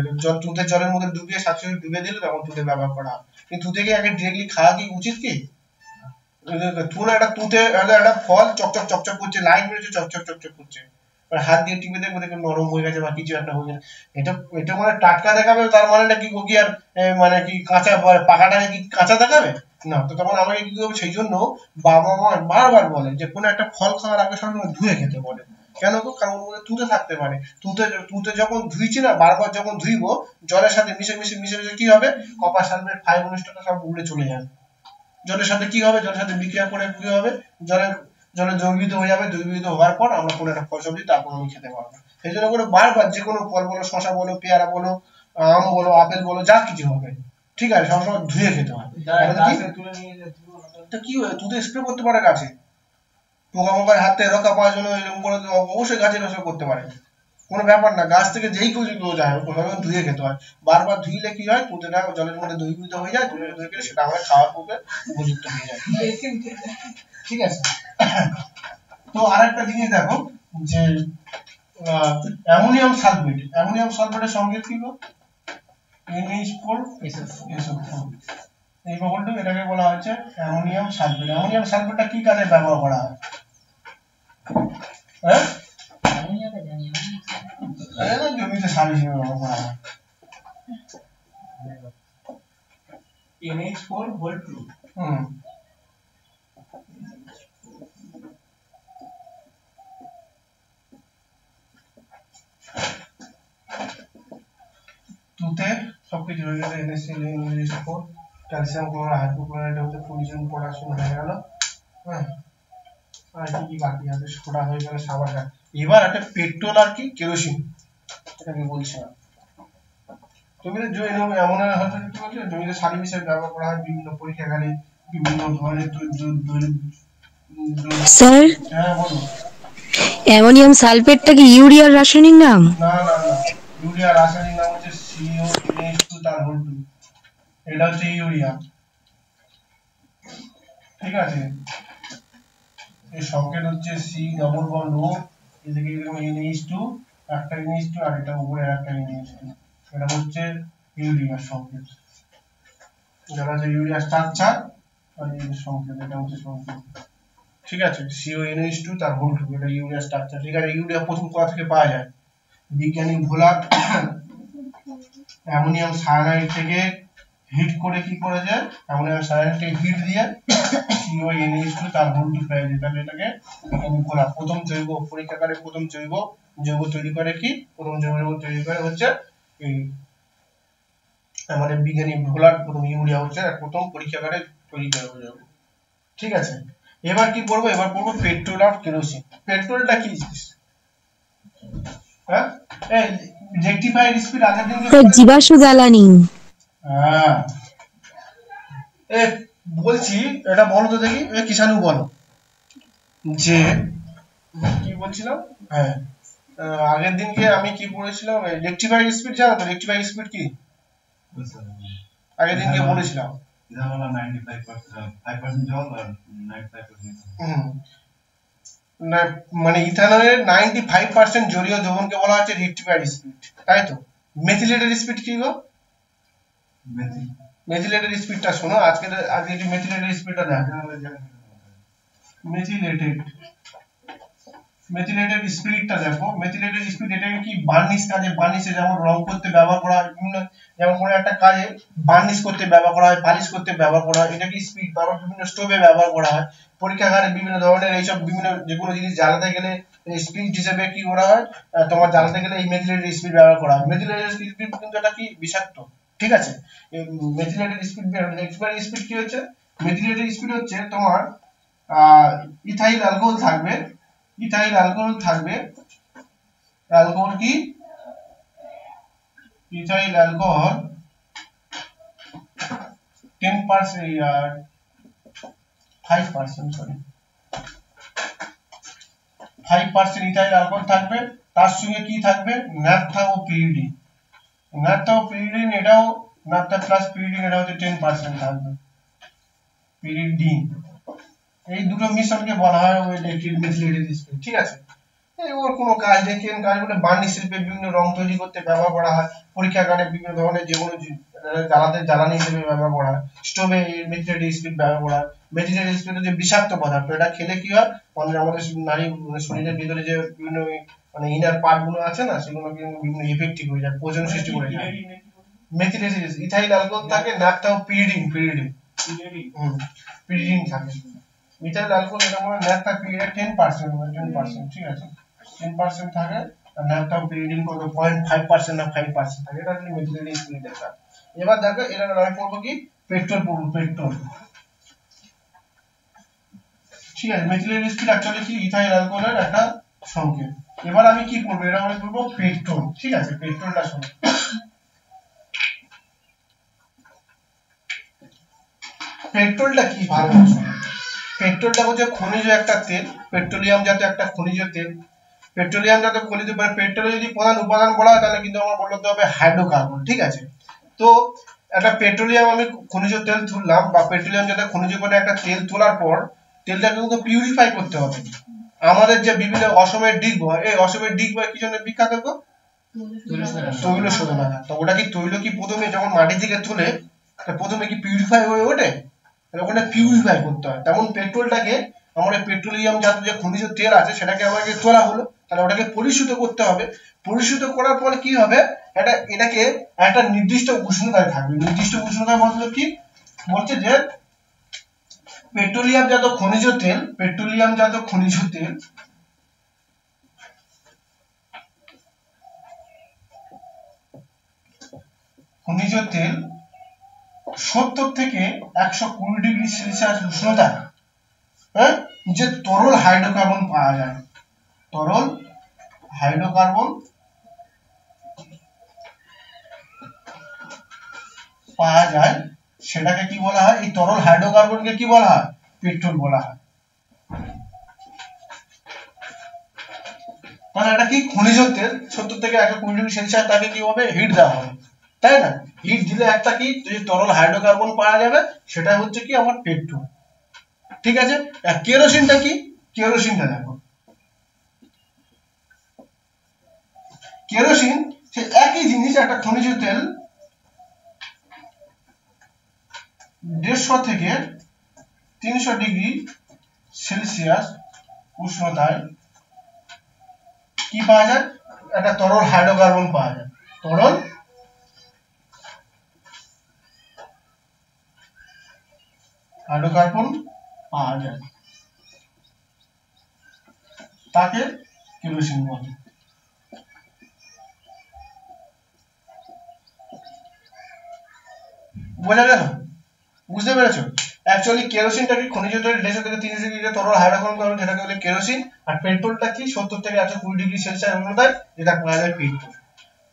A: তুতে জলের মধ্যে ডুবিয়ে শাকসবজি ডুবিয়ে দিলে তখন তুতে ব্যবহার করা হয়। কিন্তু তুতে কি আগে ডিরেক্টলি খাওয়া কি উচিত কি? তুলে একটা তুতে একটা ফল চকচক করছে লাইট মেরেছে চকচক করছে হাত দিয়ে টিপে দেখবো দেখে নরম হয়ে গেছে বা কিছু একটা হয়ে গেছে। এটা মানে টাটকা দেখাবে তার মানেটা কি কি আর মানে কি কাঁচা পাকাটাকে কি কাঁচা দেখাবে না। তো তখন আমাকে কি করবে সেই জন্য বাবা মা বারবার বলে যে কোনো একটা ফল খাওয়ার আগে সবসময় ধুয়ে খেতে বলে। কেন গো? কারণ ওর মধ্যে তুতে থাকতে পারে। তুতে যখন ধুইছি না বারবার যখন ধুইবো জলের সাথে মিশে কি হবে কপার সালফেট 5 সব উড়ে চলে যাবে। জলের সাথে কি হবে জলের সাথে বিক্রিয়া করে কি হবে জলে দ্রবীভূত হয়ে যাবে। দ্রবীভূত হওয়ার পর আমরা কোনো একটা ফল সবজি তারপর আমি খেতে পারবো। সেই জন্য করে বারবার যে কোনো ফল বলো শশা বলো পেয়ারা বলো আম বলো আপেল বলো যা কিছু হবে ঠিক আছে সবসময় ধুয়ে খেতে হয়। কি হয় তুতে স্প্রে করতে পারে গাছে পোকামাকড়ের হাত থেকে রক্ষা পাওয়ার জন্য অবশ্যই গাছের রক্ষা করতে পারে কোনো ব্যাপার না। গাছ থেকে যেই কিছু যায় ওখানে ধুয়ে খেতে হয়। বারবার ধুইলে কি হয় তুতেটা জলের মধ্যে দ্রবীভূত হয়ে যায়। ধুয়ে গেলে সেটা আমরা খাওয়ার পক্ষে উপযুক্ত হয়ে যায়। ঠিক আছে। তো আরেকটা জিনিস দেখো যে অ্যামোনিয়াম সালফেটের সংকেত কি গো NH4 SO4 এই বলটা এটাকে বলা হচ্ছে অ্যামোনিয়াম সালফেট। অ্যামোনিয়াম সালফেটটা কি কাজে ব্যবহার করা হয়? হ্যাঁ জমিতে সার হিসেবে ব্যবহার করা হয়।
E: NH4
A: তুতে সবকিছু হয়ে গেল NH4 ক্যালসিয়াম ক্লোরাইড হাইড্রোক্লোরাইড হতে পলিজন পটাশিয়াম হয়ে গেল। হ্যাঁ আর কি বাকি আছে সোডা হয়ে গেল সাবান। এবার একটা পেট্রোল আর কি কেরোসিন এটাকে বলছিলাম। তুমি যে এমন হয়তো কি বলছো জমিতে সার হিসেবে ব্যবহার করা হয় বিভিন্ন পরীক্ষাগারে বিভিন্ন ধরনের
D: স্যার
A: হ্যাঁ বলো।
D: অ্যামোনিয়াম সালফেটটা কি ইউরিয়ার রাসায়নিক নাম?
A: না ইউরিয়া রাসায়নিক নাম হচ্ছে CONH2 তার হোল 2। এটা হচ্ছে ইউরিয়া ঠিক আছে। এই সংকেত হচ্ছে C ডবল বন্ড O এদিকে এরকম NH2 একটা NH2 আর এটা উপরে একটা NH2 এটা হচ্ছে ইউরিয়া সংকেত। এটা হচ্ছে ইউরিয়া স্ট্রাকচার আর এই সংকেত এটা হচ্ছে সংকেত ঠিক আছে। CONH2 তার হোল 2 এটা ইউরিয়া স্ট্রাকচার ঠিক আছে। ইউরিয়া প্রথম কোথা থেকে পাওয়া যায়? বিজ্ঞানী ভোলাক অ্যামোনিয়াম সায়ানাইড থেকে হিট করে কি করেছে অ্যামোনিয়াম সায়ানাইডকে হিট দিয়ে CONH2 তার হোল 2 পেয়েছে। তাহলে এটাকে বিজ্ঞানী ভোলাক প্রথম জৈব পরীক্ষাগারে প্রথম জৈব তৈরি করে কি প্রথম জৈব তৈরি করে হচ্ছে এই আমাদের বিজ্ঞানী ভোলাক প্রথম ইউরিয়া হচ্ছে প্রথম পরীক্ষাগারে তৈরি করে জৈব ঠিক আছে। এবার কি করব এবার পড়বো পেট্রোল আর কেরোসিন। পেট্রোলটা কি জিনিস? হ্যাঁ এই রেকটিফাইড স্পিড আগের দিন
D: জীবাশ্ম জ্বালানি।
A: হ্যাঁ এ বলছি এটা বলো তো দেখি কিষানু বলো যে কি বলছিলাম। হ্যাঁ আগের দিনকে আমি কি পড়েছিলাম, রেকটিফাইড স্পিড জানো তো? রেকটিফাইড স্পিড কি আগের দিনকে বলেছিলাম।
G: এটা হলো 95% 5% জল আর 95%
A: না মানে ইথানলের 95% জলীয় দ্রবণকে বলা হচ্ছে রেকটিফাইড স্পিড, তাই তো? মেথিলেটেড স্পিড কি গো? মেথিলেটেড স্পিডটা শোনো, আজকে একটু মেথিলেটেড স্পিডটা দেখো। মেথিলেটেড স্পিরিটটা দেখো। মেথিলেটেড স্পিড এটাকে কি বার্নিশ কাজে, বার্নিশে যেমন রং করতে ব্যবহার করা হয়, বিভিন্ন যেমন কোনো একটা কাজে বার্নিশ করতে ব্যবহার করা হয়, পালিশ করতে ব্যবহার করা হয়, এটাকে স্পিড বা বিভিন্ন স্টোভে ব্যবহার করা হয়, পরীক্ষাগারে বিভিন্ন ধরনের এইসব বিভিন্ন যেগুলো জিনিস জ্বালাতে গেলে স্পিড হিসেবে কি করা হয়, তোমার জ্বালাতে গেলে এই মেথিলেটেড স্পিড ব্যবহার করা হয়। মেথিলেটেড স্পিড কিন্তু এটা কি বিষাক্ত, ঠিক আছে? মেথিলেটেড স্পিড এক্সপায়ারি স্পিড কি হচ্ছে? মেথিলেটেড স্পিড হচ্ছে তোমার ইথাইল অ্যালকোহল থাকবে, ইথাইল অ্যালকোহল থাকবে, অ্যালকোহল কি ethyl alcohol 10% 5% sorry 5% ethyl alcohol থাকবে, তার সঙ্গে কি থাকবে? ন্যাপথা ও পিরিডিন। ন্যাপথা ও পিরিডিন এটাও ন্যাপথা প্লাস পিরিডিন এটা হচ্ছে 10% থাকবে, পিরিডিন। এই দুটো মিশ্রণকে বলা হয় ওই মেথিলেটেড স্পিড, ঠিক আছে? ওর কোনো কাজ নেই, কেন কাজগুলো বার্নিশ শিল্পে বিভিন্ন রং তৈরি করতে ব্যবহার করা হয়, পরীক্ষাগারে বিভিন্ন ধরনের যেগুলো জ্বালানি হিসেবে ব্যবহার করা হয়, স্টোভে মেথিলেটেড স্পিড ব্যবহার করা হয়। মেথিলেটেড স্পিড হচ্ছে বিষাক্ত পদার্থ, এটা খেলে কি হয় আমাদের নারী শরীরের ভিতরে যে বিভিন্ন মানে ইনার পার্ট গুলো আছে না, সেগুলো কিন্তু বিভিন্ন ইফেক্টিভ হয়ে যায়, পোজন সৃষ্টি করে যায়। মেথিলেটেড ইথাইল অ্যালকোহল থাকে, ন্যাপথা ও পিরিডিন থাকে। ইথাইল অ্যালকোহল এটা মানে ন্যাপথা পিরিডিন 10%, ঠিক আছে? 10% থাকে, আর ন্যাপথা ও পিরিডিন কত 0.5% না 5% থাকে, এটা হচ্ছে মেথিলেটেড স্পিড। এটা এবার দেখো এটা আমি পড়বো কি পেট্রোল পড়বো, পেট্রোল, ঠিক আছে? মেথিলেটেড স্পিড অ্যাকচুয়ালি কি ইথাইল অ্যালকোহলের একটা সংকেত। এবার আমি কি করব, এটা আমরা করব পেট্রোল, ঠিক আছে? পেট্রোলটা শোনো, পেট্রোলটা কি ভালো শোনো। পেট্রোলটা হচ্ছে খনিজ একটা তেল, পেট্রোলিয়াম জাতীয় একটা খনিজ তেল। পেট্রোলিয়াম জাতীয় খনিজ তেল, পেট্রোলের যদি প্রধান উপাদান বলা হয় তাহলে কিন্তু আমার বলতে হবে হাইড্রোকার্বন, ঠিক আছে? তো একটা পেট্রোলিয়াম আমি খনিজ তেল তুললাম, বা পেট্রোলিয়াম জাতীয় খনিজ পদার্থ একটা তেল তোলার পর তেলটাকে কিন্তু পিউরিফাই করতে হবে। আমাদের যে বিভিন্ন অসমের ডিগবয়, এই অসমের ডিগবয় কি জন্য বিখ্যাত গো? তৈল শোধনাগার। তো ওটা কি তৈল কি প্রথমে যখন মাটি থেকে তুলে প্রথমে কি পিউরিফাই হয়ে ওঠে? ওখানে পিউরিফাই করতে হয়। তেমন পেট্রোলটাকে আমরা পেট্রোলিয়াম জাতীয় যে খনিজ তেল আছে সেটাকে আমাকে তোলা হলো, তাহলে ওটাকে পরিশুদ্ধ করতে হবে। পরিশুদ্ধ করার পরে কি হবে, এটাকে একটা নির্দিষ্ট উষ্ণতায় থাকবে। নির্দিষ্ট উষ্ণতায় বলতে কি বলছে যে পেট্রোলিয়াম জাতীয় খনিজ তেল, পেট্রোলিয়াম জাতীয় খনিজ তেল খনিজ তেল 70 থেকে 120 ডিগ্রি সেলসিয়াস উষ্ণতা যে তরল হাইড্রোকার্বন পাওয়া যায়, তরল হাইড্রোকার্বন পাওয়া যায়, সেটাকে কি বলা হয়? এই তরল হাইড্রোকার্বনকে কি বলা হয়? পেট্রোল বলা হয়। মানে এটা কি খনিজ তেল 70 থেকে 120 ডিগ্রি সেলসিয়াস, তাকে কি হবে? হিট দেওয়া হবে, তাই না? হিট দিলে একটা কি যে তরল হাইড্রোকার্বন পাওয়া যাবে, সেটা হচ্ছে কি আমার পেট্রোল, ঠিক আছে? আর কেরোসিনটা কি? কেরোসিনটা দেখো, কেরোসিন সে একই জিনিস, একটা খনিজ তেল 150 থেকে 300 ডিগ্রি সেলসিয়াস উষ্ণতায় কি পাওয়া যায়? একটা তরল হাইড্রোকার্বন পাওয়া যায়, তরল হাইড্রোকার্বন পাওয়া যায়, তাকে কেরোসিন বলে। বোঝা গেল? বুঝতে পেরেছো? অ্যাকচুয়ালি কেরোসিনটা কি খনিজ তেল 150 থেকে 300 ডিগ্রি তরল হাইড্রোকার্বন পাওয়া যায়, যেটাকে বলে কেরোসিন। আর পেট্রোলটা কি 70 থেকে 120 ডিগ্রি সেলসিয়াস উষ্ণতায় যেটা পাওয়া যায় পেট্রোল।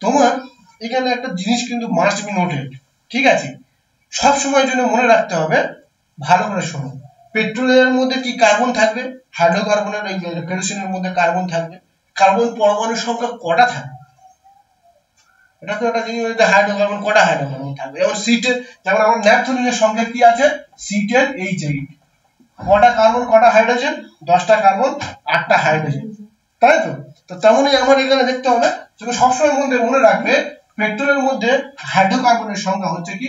A: তোমার এখানে একটা জিনিস কিন্তু মাস্ট বি নোটেড, ঠিক আছে? সব সময়ের জন্য মনে রাখতে হবে, ভালো করে শোনো। পেট্রোলের মধ্যে কি কার্বন থাকবে? হাইড্রোকার্বনের এই কেরোসিনের মধ্যে কার্বন থাকবে। কার্বন পরমাণুর সংখ্যা কটা থাকে? এটা তো একটা জিনিস, হাইড্রোকার্বন কটা হাইড্রোকার্বন থাকবে? যেমন সিটের, যেমন আমার ন্যাপথলিনের সংখ্যা কি আছে? সিটের H8, কটা কার্বন কটা হাইড্রোজেন? 10টা কার্বন 8টা হাইড্রোজেন, তাই তো? তো তেমনই আমার এখানে দেখতে হবে, তুমি সবসময় মনে রাখবে পেট্রোলের মধ্যে হাইড্রোকার্বনের সংখ্যা হচ্ছে কি,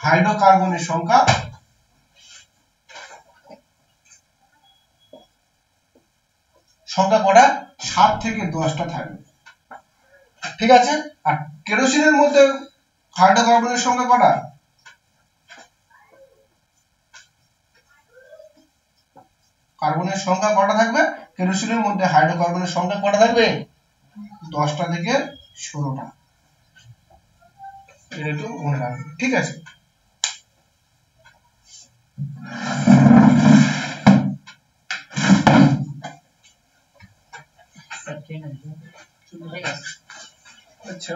A: হাইড্রোকার্বনের সংখ্যা কটা? 7 থেকে 10টা থাকবে, ঠিক আছে? আর কেরোসিনের মধ্যে হাইড্রোকার্বনের সংখ্যা কটা? কার্বনের সংখ্যা কটা থাকবে? কেরোসিনের মধ্যে হাইড্রোকার্বনের সংখ্যা কটা থাকবে? 10টা থেকে 16টা। এটা একটু মনে রাখবে, ঠিক আছে? আচ্ছা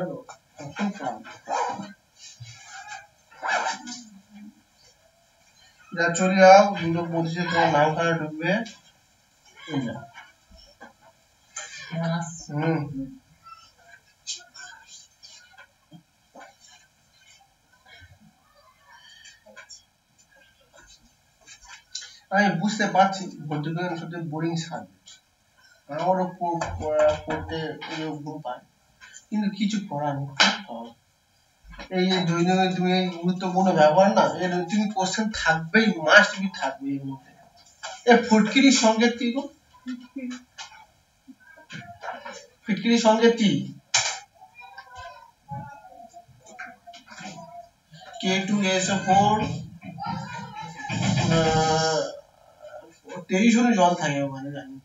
A: যা চলে যাও, দুটো পঁচিশে তোমার নাম কারা ঢুকবে? আমি বুঝতে পারছি ভৌতবিজ্ঞান সত্যি বোরিং সাবজেক্ট, আমারও পড়তে ঘুম পায়, কিন্তু কিছু করার নেই। এই যে দৈনন্দিন তুমি গুরুত্বপূর্ণ ব্যবহার না, এর তুমি কোশ্চেন থাকবেই, মাস্ট বি থাকবে এর মধ্যে। এ ফটকিরির সংকেত কি গো? ফটকিরির সংকেত কি? K2SO4, 23 অনু জল থাকে ওখানে, জানি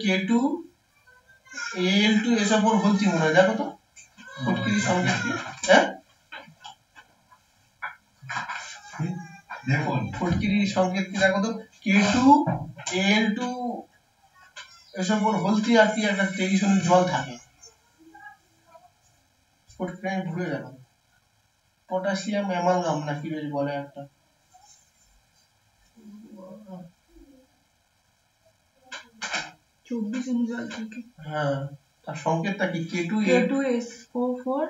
A: K2Al2SO4 বলছি মনে হয়, দেখো তো ফটকিরির সংকেত কি? হ্যাঁ,
G: দেখুন
A: ফটকিরির সংকেত কি দেখো তো, K2Al2SO4 বলছি, আর কি একটা 23 অনু জল থাকে। ফটকিরি আমি ভুলে গেলাম, পটাশিয়াম অ্যামালগাম না কি বেশ বলে একটা,
C: 24 অনু জল থাকে।
A: হ্যাঁ, তার সংকেতটা কি?
C: K2SO4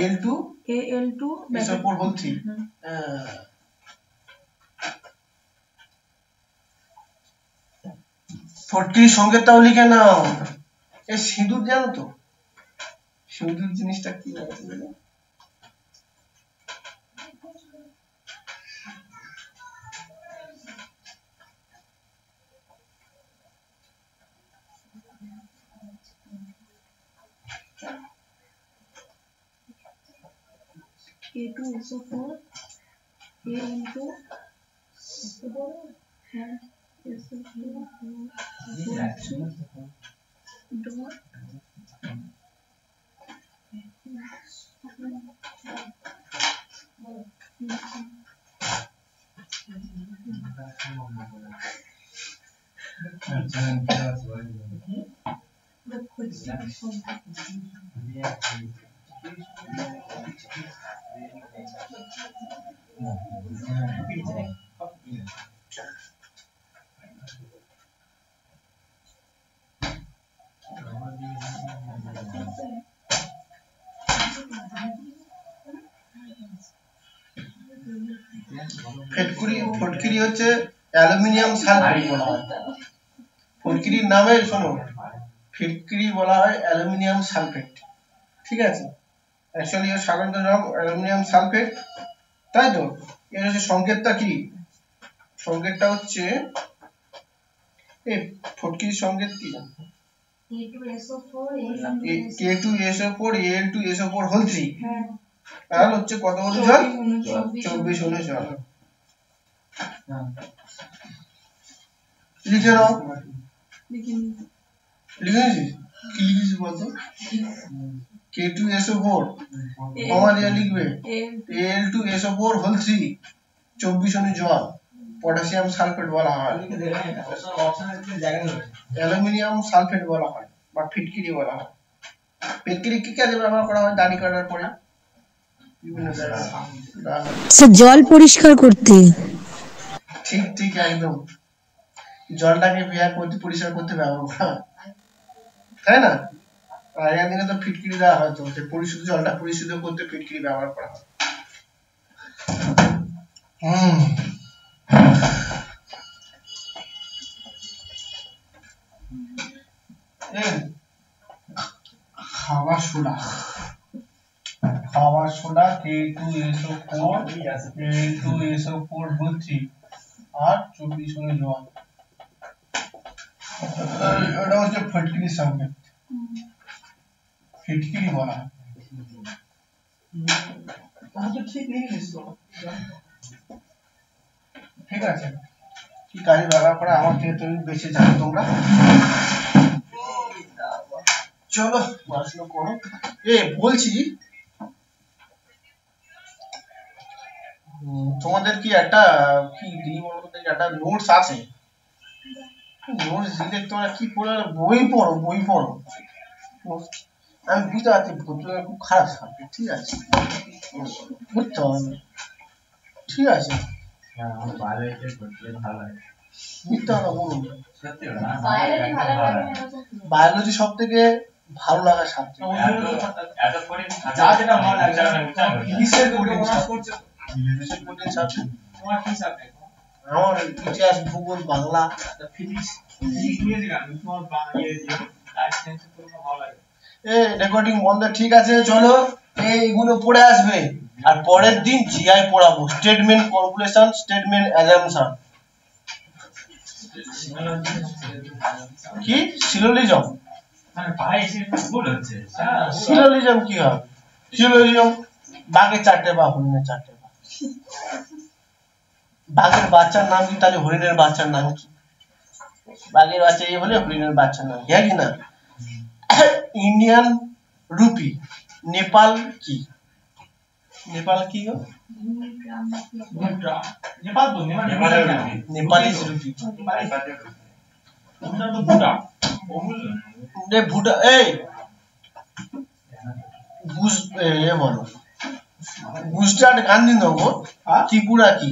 A: Al2SO4 বলছি। ফটকিরির সংকেতটাও লিখে নাও। এই সিঁদুর জানো তো, সিঁদুর জিনিসটা কি বলে?
C: K2SO4 Al2SO4 and SO4 dot
A: ফটকিরি হচ্ছে অ্যালুমিনিয়াম সালফেট বলা হয়। ফটকিরির নামে শোনো, ফটকিরি বলা হয় অ্যালুমিনিয়াম সালফেট, ঠিক আছে? অ্যাকচুয়ালি এর সাধারণত নাম অ্যালুমিনিয়াম সালফেট, তাই তো? এর হচ্ছে সংকেতটা কি? সংকেতটা হচ্ছে, এই ফটকিরির সংকেত কি? K2SO4 Al2SO4 হোল 3, আর হচ্ছে কত অনু জল? 24 অনু জল। লিখে নাও, লিখে নিয়েছিস? কি লিখেছিস বলতো? K2SO4 কমা দিয়ে লিখবে Al2SO4 হোল 3, 24 অনু জল, পটাশিয়াম সালফেট বলা হয়, অ্যালুমিনিয়াম সালফেট বলা হয়, বা ফিটকিরি বলা হয়। ফিটকিরি কি কাজে ব্যবহার করা হয়? দাড়ি কাটার পরে বিভিন্ন জায়গায়
D: জল পরিষ্কার করতে।
A: ঠিক ঠিক, একদম জলটাকে পরিষ্কার করতে ব্যবহার করা হয়। তাই না? আগের দিনে তো ফিটকিরি দেওয়া হয়তো, যে পরিশুদ্ধ জলটা পরিশুদ্ধ করতে ফিটকিরি ব্যবহার করা হয়। খাবার সোডা K2SO4 K2SO4 আর 24 জল, এটা হচ্ছে ফিটকিরি সংকেত, ফিটকিরি বলা হয়। ঠিক নেই, ঠিক আছে, কি কাজে ব্যবহার করা আমার থেকে তুমি বেশি জানো তোমরা। চলো পড়াশোনা করো। বলছি তোমাদের কি একটা কি দিই বলতো, একটা নোটস আছে, নোটস দিলে তোমরা কি পড়ো, বই পড়ো। আমি বুঝতে পারছি খুব খারাপ সাবজেক্ট, ঠিক আছে, বুঝতে হবে, ঠিক আছে, বায়োলজি সব থেকে ভালো লাগা সাবজেক্ট। আমার ইতিহাস, ভূগোল, বাংলা, রেকর্ডিং বন্ধ, ঠিক আছে। চলো এইগুলো পড়ে আসবে, আর পরের দিন জিআই পড়াবো, স্টেটমেন্ট কনক্লুশন, স্টেটমেন্ট অ্যাজাম্পশন। কি সিলোজিজম? সিলোজিজম কি হয়? সিলোজিজম বাঘের 4টে পা, হরিণের 4টে পা। বাঘের বাচ্চার নাম কি, তাহলে হরিণের বাচ্চার নাম কি? বাঘের বাচ্চা এই হলে হরিণের বাচ্চার নাম, হ্যাঁ কি না? ইন্ডিয়ান রুপি, নেপাল কি? নেপাল কি গো? Nepalese rupee. ভুটা বলো, গুজরাট গান্ধীনগর, ত্রিপুরা কি?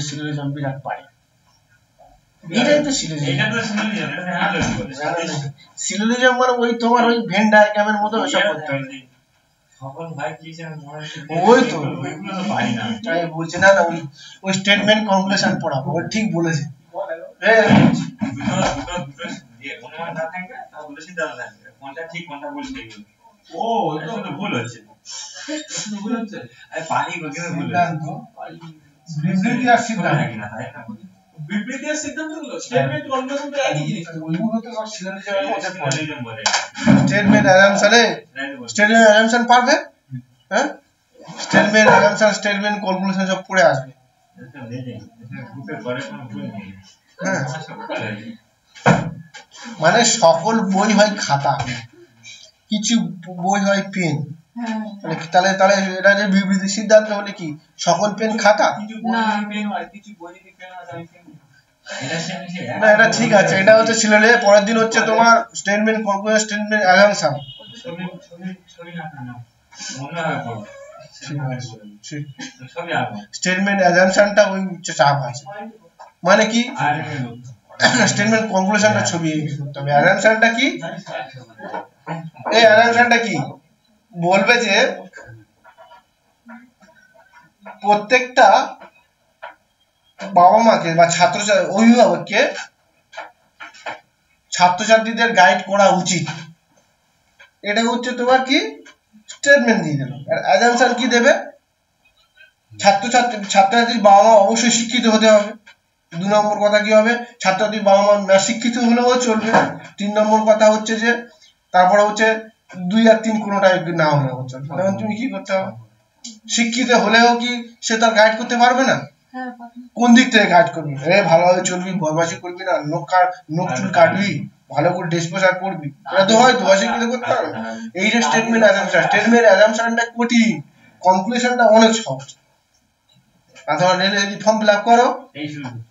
A: সিলোজিজম বিরাট পারে, এটাই তো সিলোজিজম মানে ওই তোমার ওই ভেন ডায়াগ্রামের মতো ওইসব করতে হবে। ওই তো আমি বলছি না, ওই স্টেটমেন্ট কনক্লুশন পড়াবো, ও ঠিক বলেছে। স্টেটমেন্ট অ্যাজাম্পশন পারবে, হ্যাঁ, স্টেটমেন্ট অ্যাজাম্পশন, স্টেটমেন্ট কনক্লুশন সব পড়ে আসবে। মানে সকল বই হয় খাতা, কিছু বই হয় পেন। তাহলে এটা যে বিবৃতি সিদ্ধান্ত হলে কি সকল পেন খাতা? না, এটা ঠিক আছে, এটা হচ্ছে সিলেবাসে। পরের দিন হচ্ছে তোমার statement conclusion, statement assumption. Statement অ্যাজাম্পশনটা ওই চাপ আছে, মানে কি স্টেটমেন্ট কনক্লুশনটা ছবি করতে হবে। অ্যাজাম্পশনটা কি? এই অ্যাজাম্পশনটা কি বলবে যে প্রত্যেকটা বাবা মাকে বা অভিভাবককে ছাত্রছাত্রীদের গাইড করা উচিত। এটা হচ্ছে তোমার কি স্টেটমেন্ট দিয়ে দিল। আর অ্যাজাম্পশন কি দেবে? ছাত্রছাত্রীর বাবা মা অবশ্যই শিক্ষিত হতে হবে। 2 নম্বর কথা কি হবে? ছাত্রছাত্রীর বাবা মা না শিক্ষিত হলেও চলবে। 3 নম্বর কথা হচ্ছে যে তারপরে হচ্ছে 2 আর 3 কোনোটাই না হলেও চলবে। তখন তুমি কি করতে হবে? শিক্ষিত হলেও কি সে তার গাইড করতে পারবে না? কোন দিক থেকে গাইড করবি? ভালোভাবে চলবি, বদমাশি করবি না, নখ চুল কাটবি, ভালো করে ড্রেস পোশাক পরবি, এটা তো হয়, অশিক্ষিত করতে হবে। এই যে স্টেটমেন্ট অ্যাজাম্পশন, স্টেটমেন্ট অ্যাজাম্পশনটা কঠিন, কনক্লুশনটা অনেক সহজ। অথবা রেলে যদি ফর্ম ফিল আপ করো,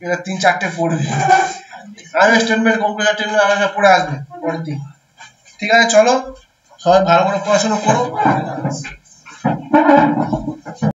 A: এটা 3-4টে পড়বে। আমি স্টেটমেন্ট কনক্লুশন, স্টেটমেন্ট অ্যাজাম্পশন পড়ে আসবে পরের দিন। ঠিক আছে, চলো সবাই ভালো করে পড়াশোনা করো।